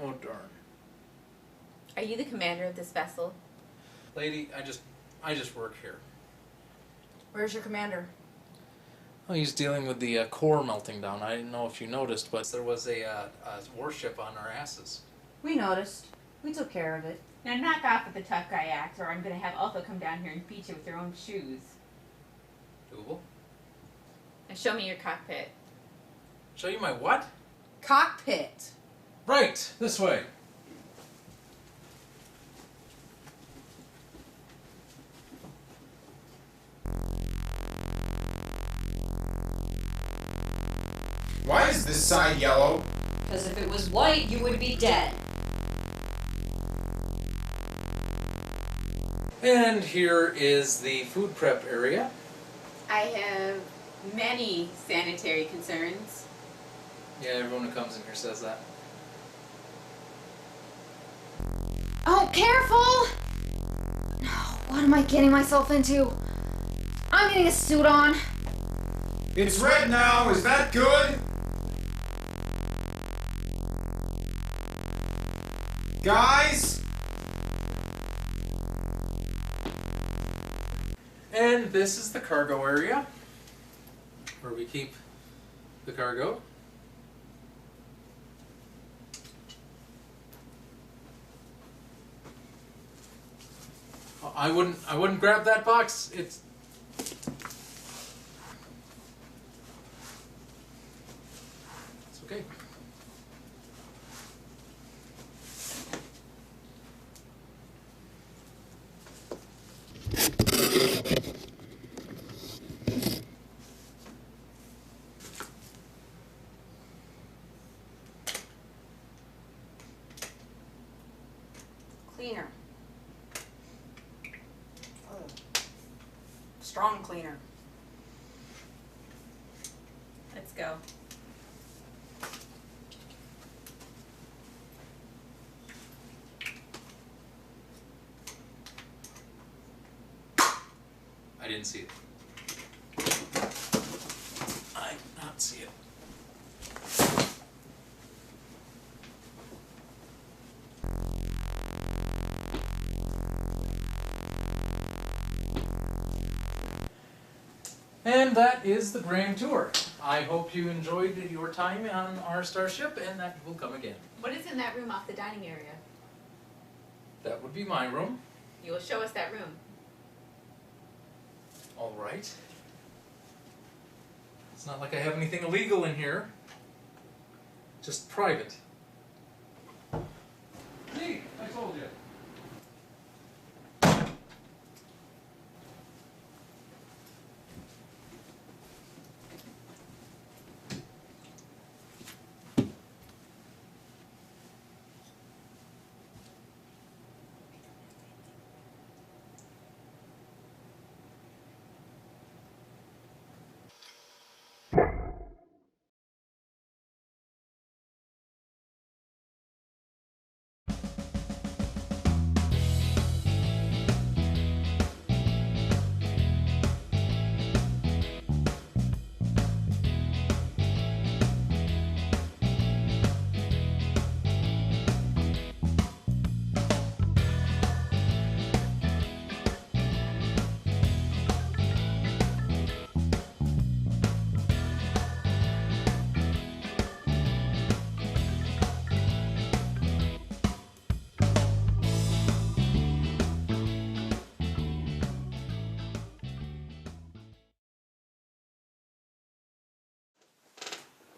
Speaker 17: Oh, darn.
Speaker 20: Are you the commander of this vessel?
Speaker 17: Lady, I just work here.
Speaker 20: Where's your commander?
Speaker 17: Oh, he's dealing with the core melting down. I didn't know if you noticed, but there was a warship on our asses.
Speaker 20: We noticed. We took care of it.
Speaker 21: Now knock off with the tough guy act, or I'm gonna have Alpha come down here and beat you with your own shoes.
Speaker 17: Doable?
Speaker 20: Now show me your cockpit.
Speaker 17: Show you my what?
Speaker 20: Cockpit!
Speaker 17: Right, this way.
Speaker 7: Why is this side yellow?
Speaker 8: Because if it was white, you would be dead.
Speaker 17: And here is the food prep area.
Speaker 21: I have many sanitary concerns.
Speaker 17: Yeah, everyone who comes in here says that.
Speaker 6: Oh, careful! No, what am I getting myself into? I'm getting a suit on.
Speaker 7: It's red now, is that good? Guys?
Speaker 17: And this is the cargo area, where we keep the cargo. Oh, I wouldn't grab that box. It's okay.
Speaker 8: Cleaner. Strong cleaner.
Speaker 21: Let's go.
Speaker 17: I didn't see it. I did not see it. And that is the grand tour. I hope you enjoyed your time on our starship and that you will come again.
Speaker 21: What is in that room off the dining area?
Speaker 17: That would be my room.
Speaker 21: You will show us that room.
Speaker 17: All right. It's not like I have anything illegal in here. Just private. See, I told you.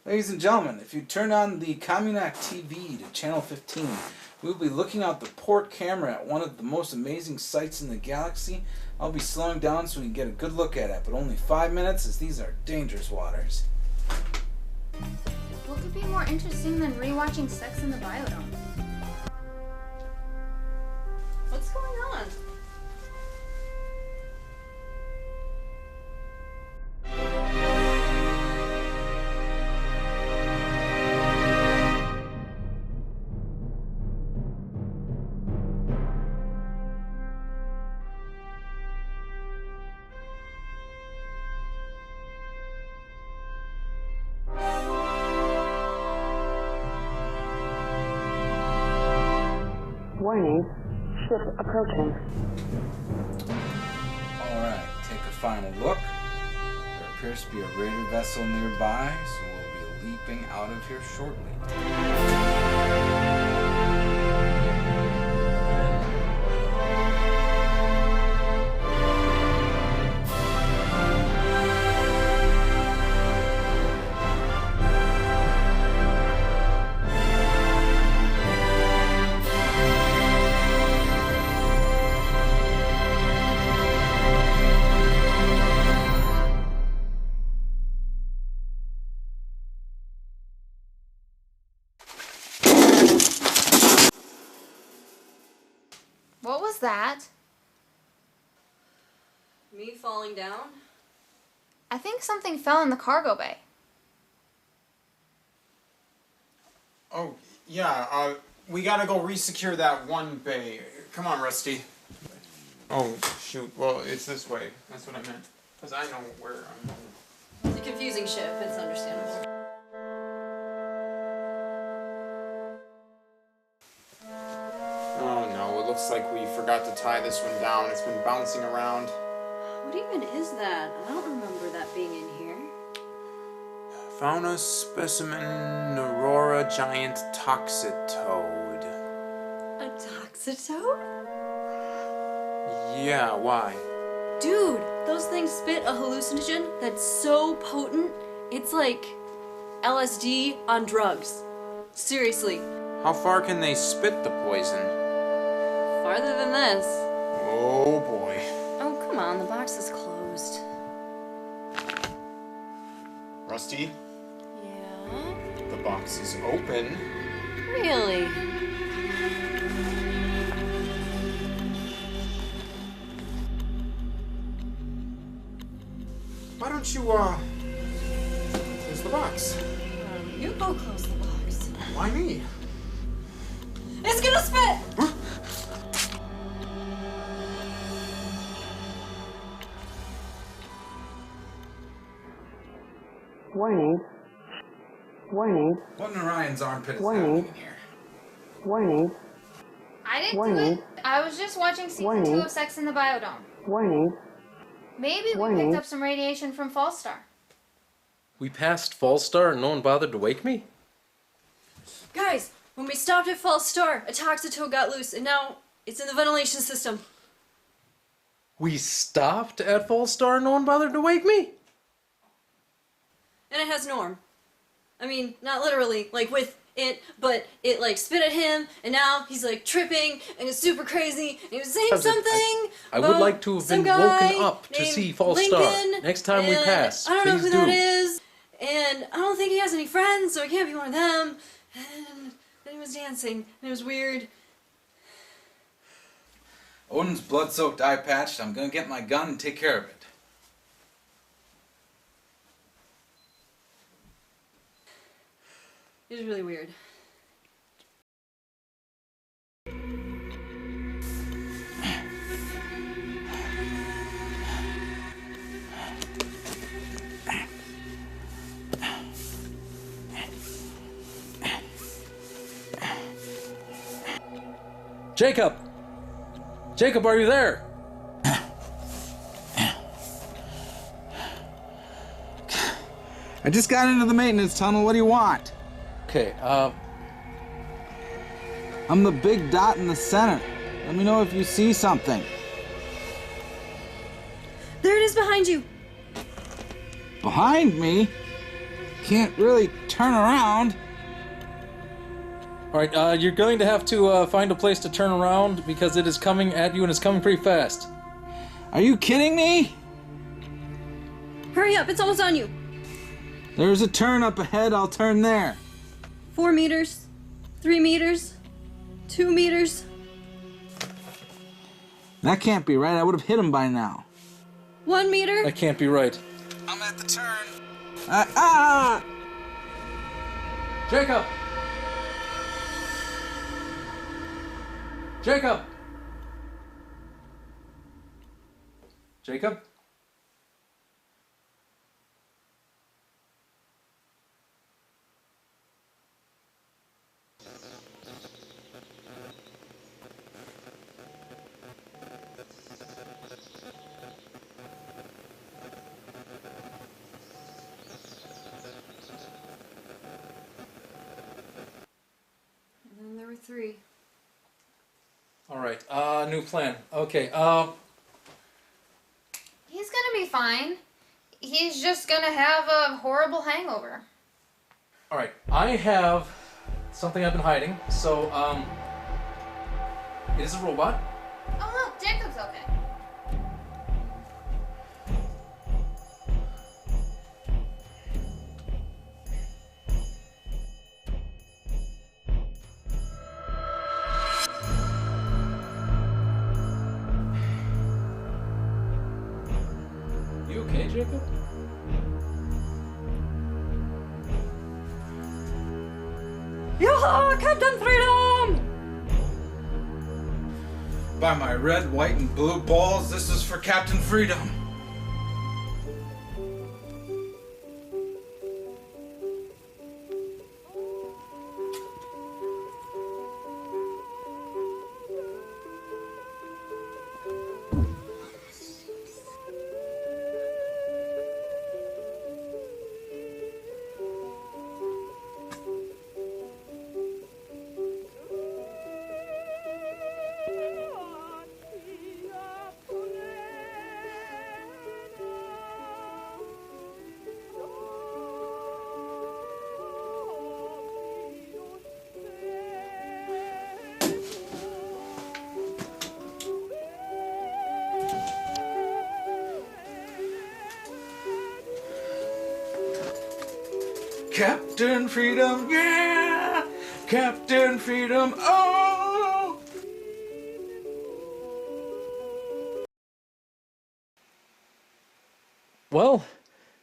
Speaker 17: Ladies and gentlemen, if you turn on the Communac TV to channel 15, we will be looking out the port camera at one of the most amazing sights in the galaxy. I'll be slowing down so we can get a good look at it, but only 5 minutes as these are dangerous waters.
Speaker 6: be more interesting than rewatching Sex in the Biodome?
Speaker 8: What's going on?
Speaker 11: Warning, ship approaching.
Speaker 3: Alright, take a final look. There appears to be a raider vessel nearby, so we'll be leaping out of here shortly.
Speaker 6: What was that?
Speaker 8: Me falling down?
Speaker 6: I think something fell in the cargo bay.
Speaker 7: Oh, yeah, we gotta go resecure that one bay. Come on, Rusty. Oh, shoot. Well, it's this way. That's what I meant. Because I know where I'm going.
Speaker 8: It's a confusing ship, it's understandable.
Speaker 7: Oh, no, it looks like we forgot to tie this one down. It's been bouncing around.
Speaker 8: What even is that? I don't remember that being in here.
Speaker 7: Fauna specimen Aurora giant toxitoad.
Speaker 8: A toxitoad?
Speaker 7: Yeah, why?
Speaker 8: Dude, those things spit a hallucinogen that's so potent, it's like LSD on drugs. Seriously.
Speaker 7: How far can they spit the poison?
Speaker 8: Farther than this.
Speaker 7: Oh boy.
Speaker 8: Oh, come on, the box is closed.
Speaker 7: Rusty,
Speaker 8: Yeah?
Speaker 7: the box is open.
Speaker 8: Really?
Speaker 7: Why don't you, close the box?
Speaker 8: You go close the box.
Speaker 7: Why me?
Speaker 8: It's gonna spit!
Speaker 11: Warning. Warning.
Speaker 3: What in Orion's armpit is
Speaker 11: Warning.
Speaker 3: happening here?
Speaker 11: Warning.
Speaker 6: I didn't
Speaker 11: Warning.
Speaker 6: do it. I was just watching season
Speaker 11: Warning.
Speaker 6: 2 of Sex in the Biodome.
Speaker 11: Warning.
Speaker 6: Maybe we
Speaker 11: Warning.
Speaker 6: picked up some radiation from Fallstar.
Speaker 17: We passed Fallstar and no one bothered to wake me?
Speaker 8: Guys, when we stopped at False Star, a toxitoad got loose, and now it's in the ventilation system.
Speaker 17: We stopped at Fallstar and no one bothered to wake me?
Speaker 8: And it has Norm. I mean, not literally, like with it, but it like spit at him, and now he's like tripping, and it's super crazy, and he was saying something.
Speaker 17: I would like to have been woken up to
Speaker 8: named
Speaker 17: see Fallstar.
Speaker 8: Lincoln,
Speaker 17: Next time we
Speaker 8: and
Speaker 17: pass,
Speaker 8: I don't know
Speaker 17: please
Speaker 8: who
Speaker 17: do.
Speaker 8: that is, and I don't think he has any friends, so it can't be one of them. And then he was dancing, and it was weird.
Speaker 3: Odin's blood-soaked eye patch. I'm gonna get my gun and take care of it.
Speaker 8: It was really weird.
Speaker 17: Jacob! Jacob, are you there?
Speaker 3: I just got into the maintenance tunnel. What do you want?
Speaker 17: Okay,
Speaker 3: I'm the big dot in the center. Let me know if you see something.
Speaker 8: There it is behind you.
Speaker 3: Behind me? Can't really turn around.
Speaker 17: Alright, you're going to have to find a place to turn around because it is coming at you and it's coming pretty fast.
Speaker 3: Are you kidding me?
Speaker 8: Hurry up, it's almost on you.
Speaker 3: There's a turn up ahead. I'll turn there.
Speaker 8: 4 meters, 3 meters, 2 meters.
Speaker 3: That can't be right. I would have hit him by now.
Speaker 8: 1 meter.
Speaker 17: That can't be right.
Speaker 3: I'm at the turn.
Speaker 17: Jacob! Jacob! Jacob?
Speaker 6: And then there were 3.
Speaker 17: Alright, new plan. Okay,
Speaker 6: He's gonna be fine. He's just gonna have a horrible hangover.
Speaker 17: alright. I have something I've been hiding. So, it is a robot.
Speaker 6: Oh look, Jacob's okay.
Speaker 17: You okay, Jacob?
Speaker 8: Yoo-hoo, Captain Freedom!
Speaker 3: By my red, white, and blue balls, this is for Captain Freedom. Captain Freedom, yeah! Captain Freedom, oh!
Speaker 17: Well,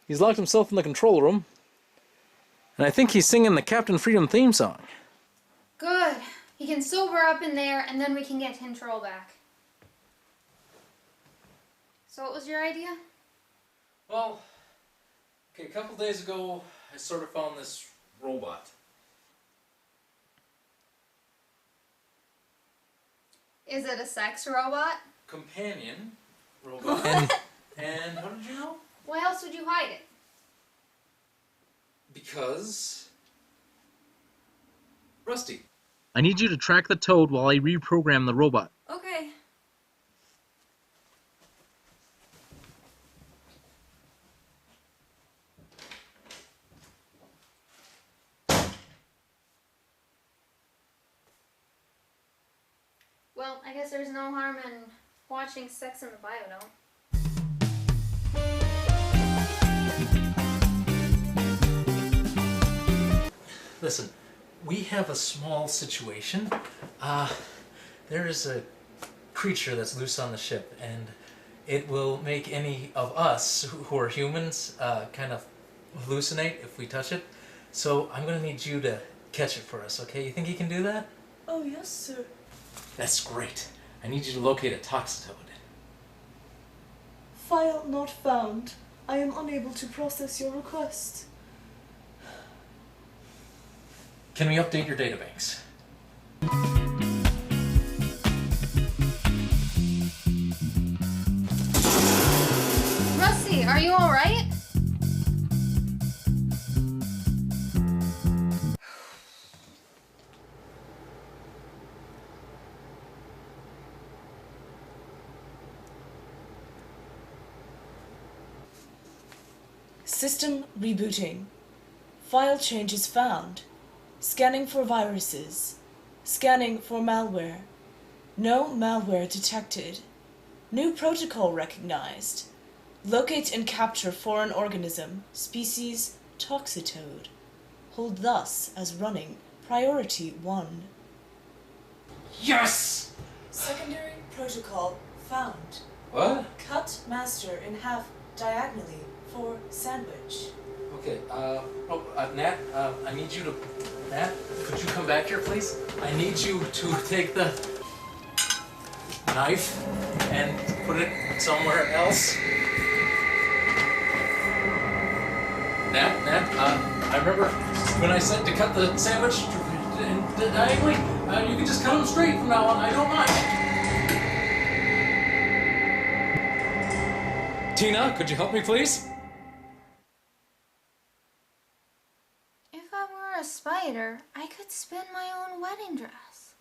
Speaker 17: he's locked himself in the control room. And I think he's singing the Captain Freedom theme song.
Speaker 6: Good. He can sober up in there, and then we can get control back. So what was your idea?
Speaker 17: Well, okay, a couple days ago, I sort of found this robot.
Speaker 6: Is it a sex robot?
Speaker 17: Companion robot. And how did you know?
Speaker 6: Why else would you hide it?
Speaker 17: Because... Rusty.
Speaker 18: I need you to track the toad while I reprogram the robot.
Speaker 8: Okay.
Speaker 6: Well, I guess there's no harm in watching Sex in the Biodome.
Speaker 17: Listen, we have a small situation. There is a creature that's loose on the ship, and it will make any of us who are humans kind of hallucinate if we touch it. So I'm gonna need you to catch it for us, okay? You think you can do that?
Speaker 10: Oh, yes, sir.
Speaker 17: That's great. I need you to locate a toxitoad.
Speaker 10: File not found. I am unable to process your request.
Speaker 17: Can we update your databanks?
Speaker 6: Rusty, are you alright?
Speaker 10: System rebooting. File changes found. Scanning for viruses. Scanning for malware. No malware detected. New protocol recognized. Locate and capture foreign organism. Species toxitoad. hold thus as running Priority 1.
Speaker 17: Yes!
Speaker 10: Secondary protocol found.
Speaker 17: What?
Speaker 10: Cut master in half diagonally for sandwich.
Speaker 17: Okay, Nat, I need you to... Nat, could you come back here, please? I need you to take the knife and put it somewhere else. Nat, I remember when I said to cut the sandwich diagonally, you can just cut them straight from now on, I don't mind. Tina, could you help me, please?
Speaker 6: If I were a spider, I could spin my own wedding dress.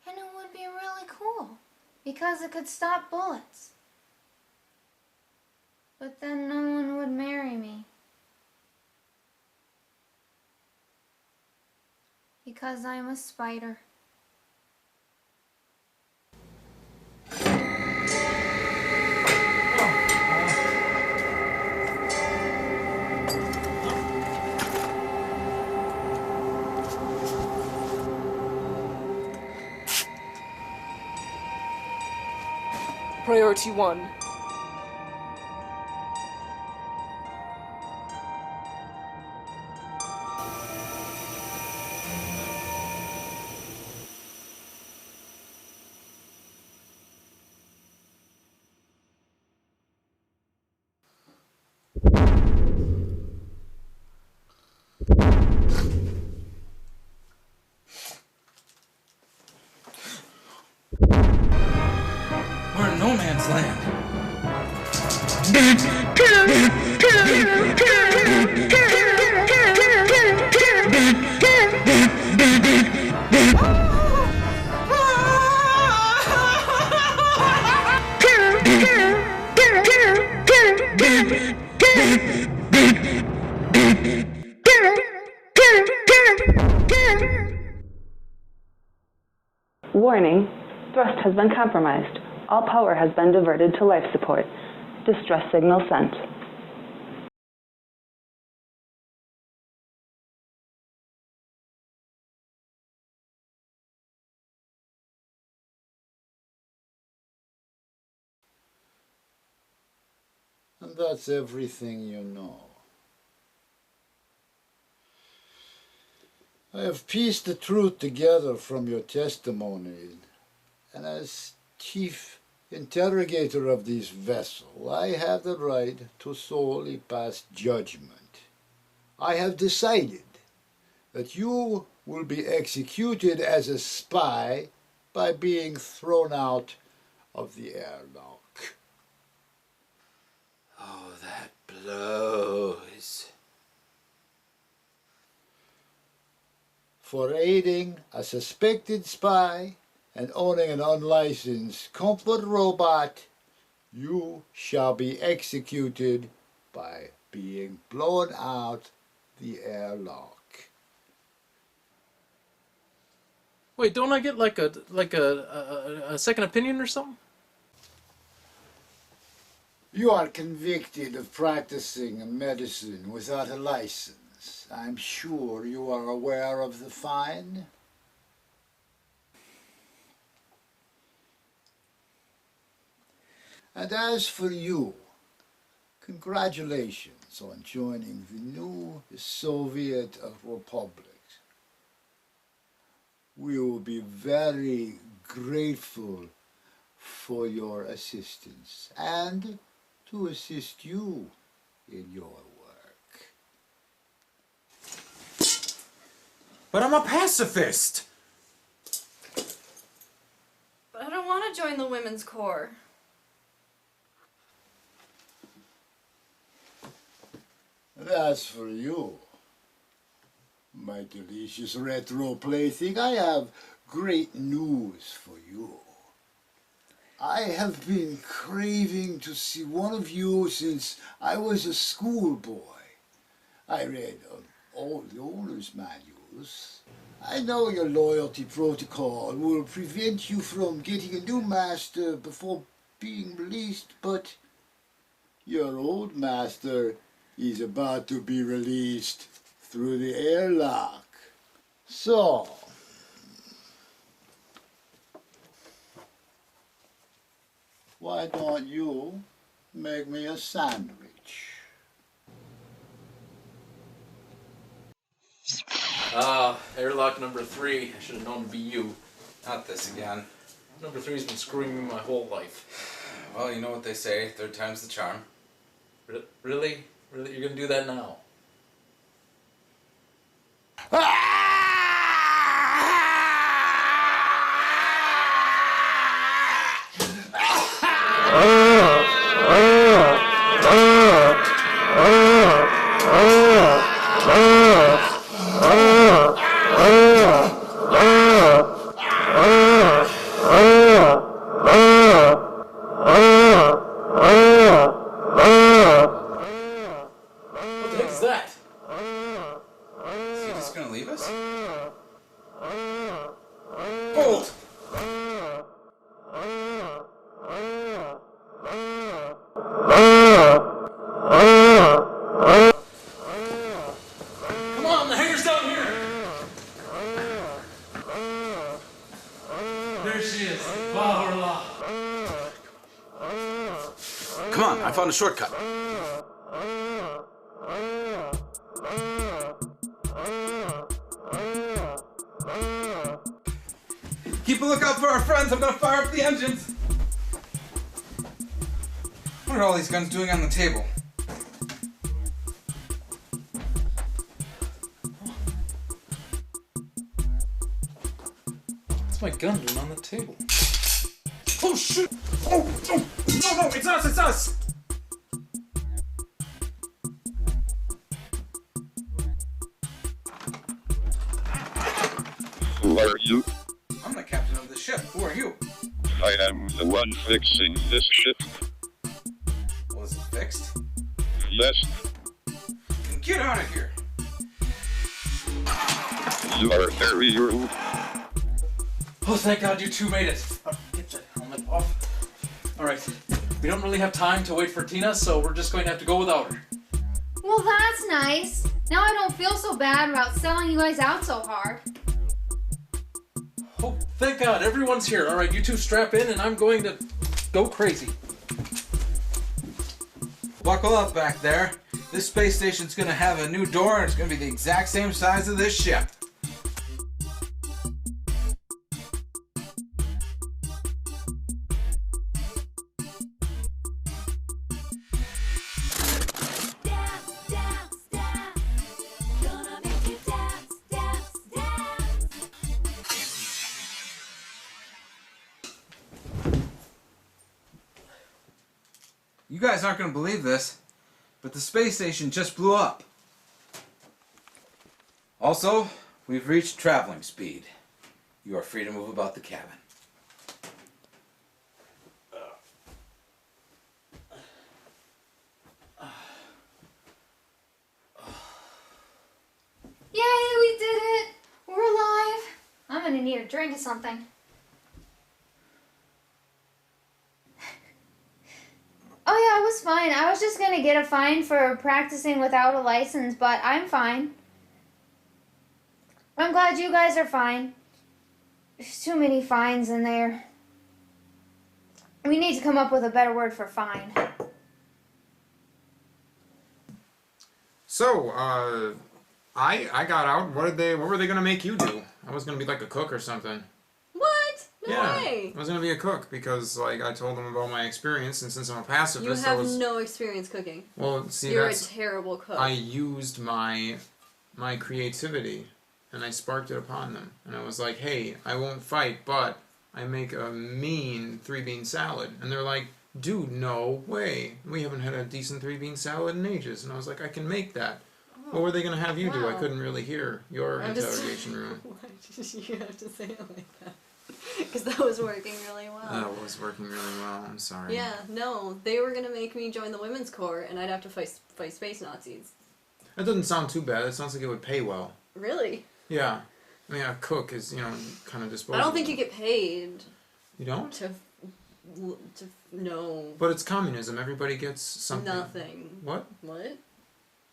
Speaker 6: And it would be really cool, because it could stop bullets. But then no one would marry me. Because I'm a spider.
Speaker 10: Priority 1.
Speaker 3: We're in no man's land.
Speaker 11: Warning, thrust has been compromised. All power has been diverted to life support. Distress signal sent.
Speaker 5: And that's everything you know. I have pieced the truth together from your testimony, and as chief interrogator of this vessel, I have the right to solely pass judgment. I have decided that you will be executed as a spy by being thrown out of the airlock.
Speaker 15: Oh, that blows.
Speaker 5: For aiding a suspected spy and owning an unlicensed comfort robot, you shall be executed by being blown out the airlock.
Speaker 17: Wait, don't I get like a second opinion or something?
Speaker 5: You are convicted of practicing medicine without a license. I'm sure you are aware of the fine. And as for you, congratulations on joining the new Soviet Republic. We will be very grateful for your assistance and to assist you in your work.
Speaker 7: But I'm a pacifist!
Speaker 8: But I don't want to join the Women's Corps.
Speaker 5: As for you, my delicious retro plaything, I have great news for you. I have been craving to see one of you since I was a schoolboy. I read all the owner's manuals. I know your loyalty protocol will prevent you from getting a new master before being released, but your old master is about to be released through the airlock. So, why don't you make me a sandwich?
Speaker 17: Airlock number 3. I should have known to be you.
Speaker 3: Not this again.
Speaker 17: Number 3's been screwing me my whole life.
Speaker 3: Well, you know what they say, third time's the charm.
Speaker 17: Really? Really? You're gonna do that now? What the heck is that?
Speaker 3: Is he just gonna leave us? Hold!
Speaker 17: Come on, the hangar's down here! There she is. Baha'u'llah.
Speaker 3: Come on, I found a shortcut. Keep a lookout for our friends. I'm gonna fire up the engines. What are all these guns doing on the table?
Speaker 17: What's my gun doing on the table?
Speaker 3: Oh shit! Oh, no, it's us, it's us!
Speaker 1: Who are you?
Speaker 3: I'm the captain of the ship. Who are you?
Speaker 1: I am the one fixing this ship.
Speaker 3: Was it fixed?
Speaker 1: Yes,
Speaker 3: Then get out of here!
Speaker 1: you are very rude.
Speaker 17: Oh, thank God you two made it. Get that helmet off. Alright, we don't really have time to wait for Tina, so we're just going to have to go without her.
Speaker 6: Well, that's nice. Now I don't feel so bad about selling you guys out so hard.
Speaker 17: Oh, thank God, everyone's here. Alright, you two strap in and I'm going to go crazy.
Speaker 3: Buckle up back there. This space station's gonna have a new door and it's gonna be the exact same size of this ship. You guys aren't gonna believe this, but the space station just blew up. Also, we've reached traveling speed. You are free to move about the cabin.
Speaker 6: Yay, we did it! We're alive. I'm gonna need a drink of something. Oh yeah, I was fine. I was just gonna get a fine for practicing without a license, but I'm fine. I'm glad you guys are fine. There's too many fines in there. We need to come up with a better word for fine.
Speaker 7: So, I got out. What were they gonna make you do? I was gonna be like a cook or something.
Speaker 8: What? No
Speaker 7: Yeah,
Speaker 8: way.
Speaker 7: I was gonna be a cook because like I told them about my experience, and since I'm a pacifist,
Speaker 8: You have
Speaker 7: I was.
Speaker 8: no experience cooking.
Speaker 7: Well, see,
Speaker 8: You're
Speaker 7: that's.
Speaker 8: a terrible cook.
Speaker 7: I used my creativity, and I sparked it upon them, and I was like, "Hey, I won't fight, but I make a mean 3-bean salad," and they're like, "Dude, no way! We haven't had a decent 3-bean salad in ages," and I was like, "I can make that." What were they gonna have you do? I
Speaker 8: wow.
Speaker 7: couldn't really hear your
Speaker 8: I'm just-
Speaker 7: interrogation room.
Speaker 8: Why did you have to say it like that? Because that was working really well.
Speaker 7: That was working really well. I'm sorry.
Speaker 8: Yeah, no, they were gonna make me join the women's corps, and I'd have to fight space Nazis.
Speaker 7: That doesn't sound too bad. It sounds like it would pay well.
Speaker 8: Really?
Speaker 7: Yeah. I mean, a cook is, kind of disposable.
Speaker 8: I don't think you get paid.
Speaker 7: You don't?
Speaker 8: To no.
Speaker 7: But it's communism. Everybody gets something.
Speaker 8: Nothing.
Speaker 7: What?
Speaker 8: What?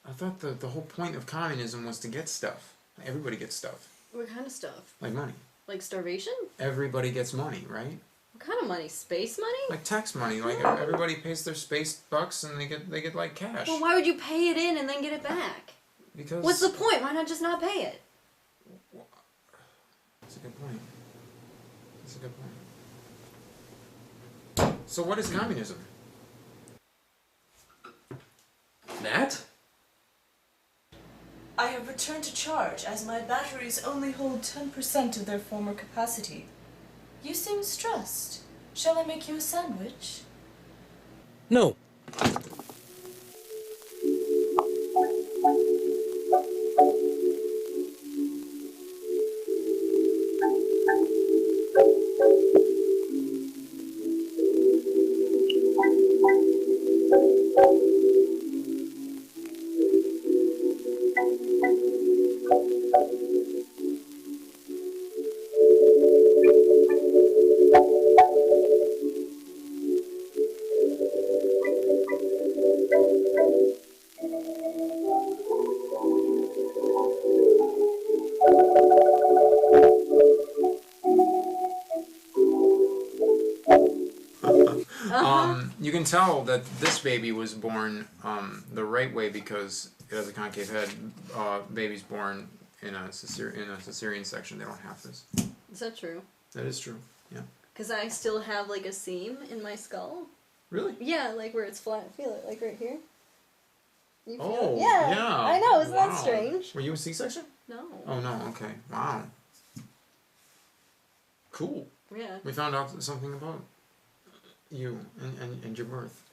Speaker 7: I thought the whole point of communism was to get stuff. Everybody gets stuff.
Speaker 8: What kind of stuff?
Speaker 7: Like money.
Speaker 8: Like starvation?
Speaker 7: Everybody gets money, right?
Speaker 8: What kind of money? Space money?
Speaker 7: Like tax money. Like everybody pays their space bucks and they get like cash.
Speaker 8: Well, why would you pay it in and then get it back?
Speaker 7: Because
Speaker 8: What's the point? Why not just not pay it?
Speaker 7: That's a good point. That's a good point. So what is communism?
Speaker 9: Nat?
Speaker 10: I have returned to charge as my batteries only hold 10% of their former capacity. You seem stressed. Shall I make you a sandwich?
Speaker 9: No.
Speaker 7: You can tell that this baby was born the right way because it has a concave head. Babies born in a cesarean section, they don't have this.
Speaker 8: Is that true?
Speaker 7: That is true. Yeah.
Speaker 8: Because I still have like a seam in my skull.
Speaker 7: Really?
Speaker 8: Yeah, like where it's flat. Feel it, like right here. You feel
Speaker 7: Oh,
Speaker 8: it? Yeah.
Speaker 7: yeah.
Speaker 8: I know. Isn't
Speaker 7: Wow.
Speaker 8: that strange?
Speaker 7: Were you a C-section?
Speaker 8: No.
Speaker 7: Oh no. Okay. Wow. Cool.
Speaker 8: Yeah.
Speaker 7: We found out something about you and your birth.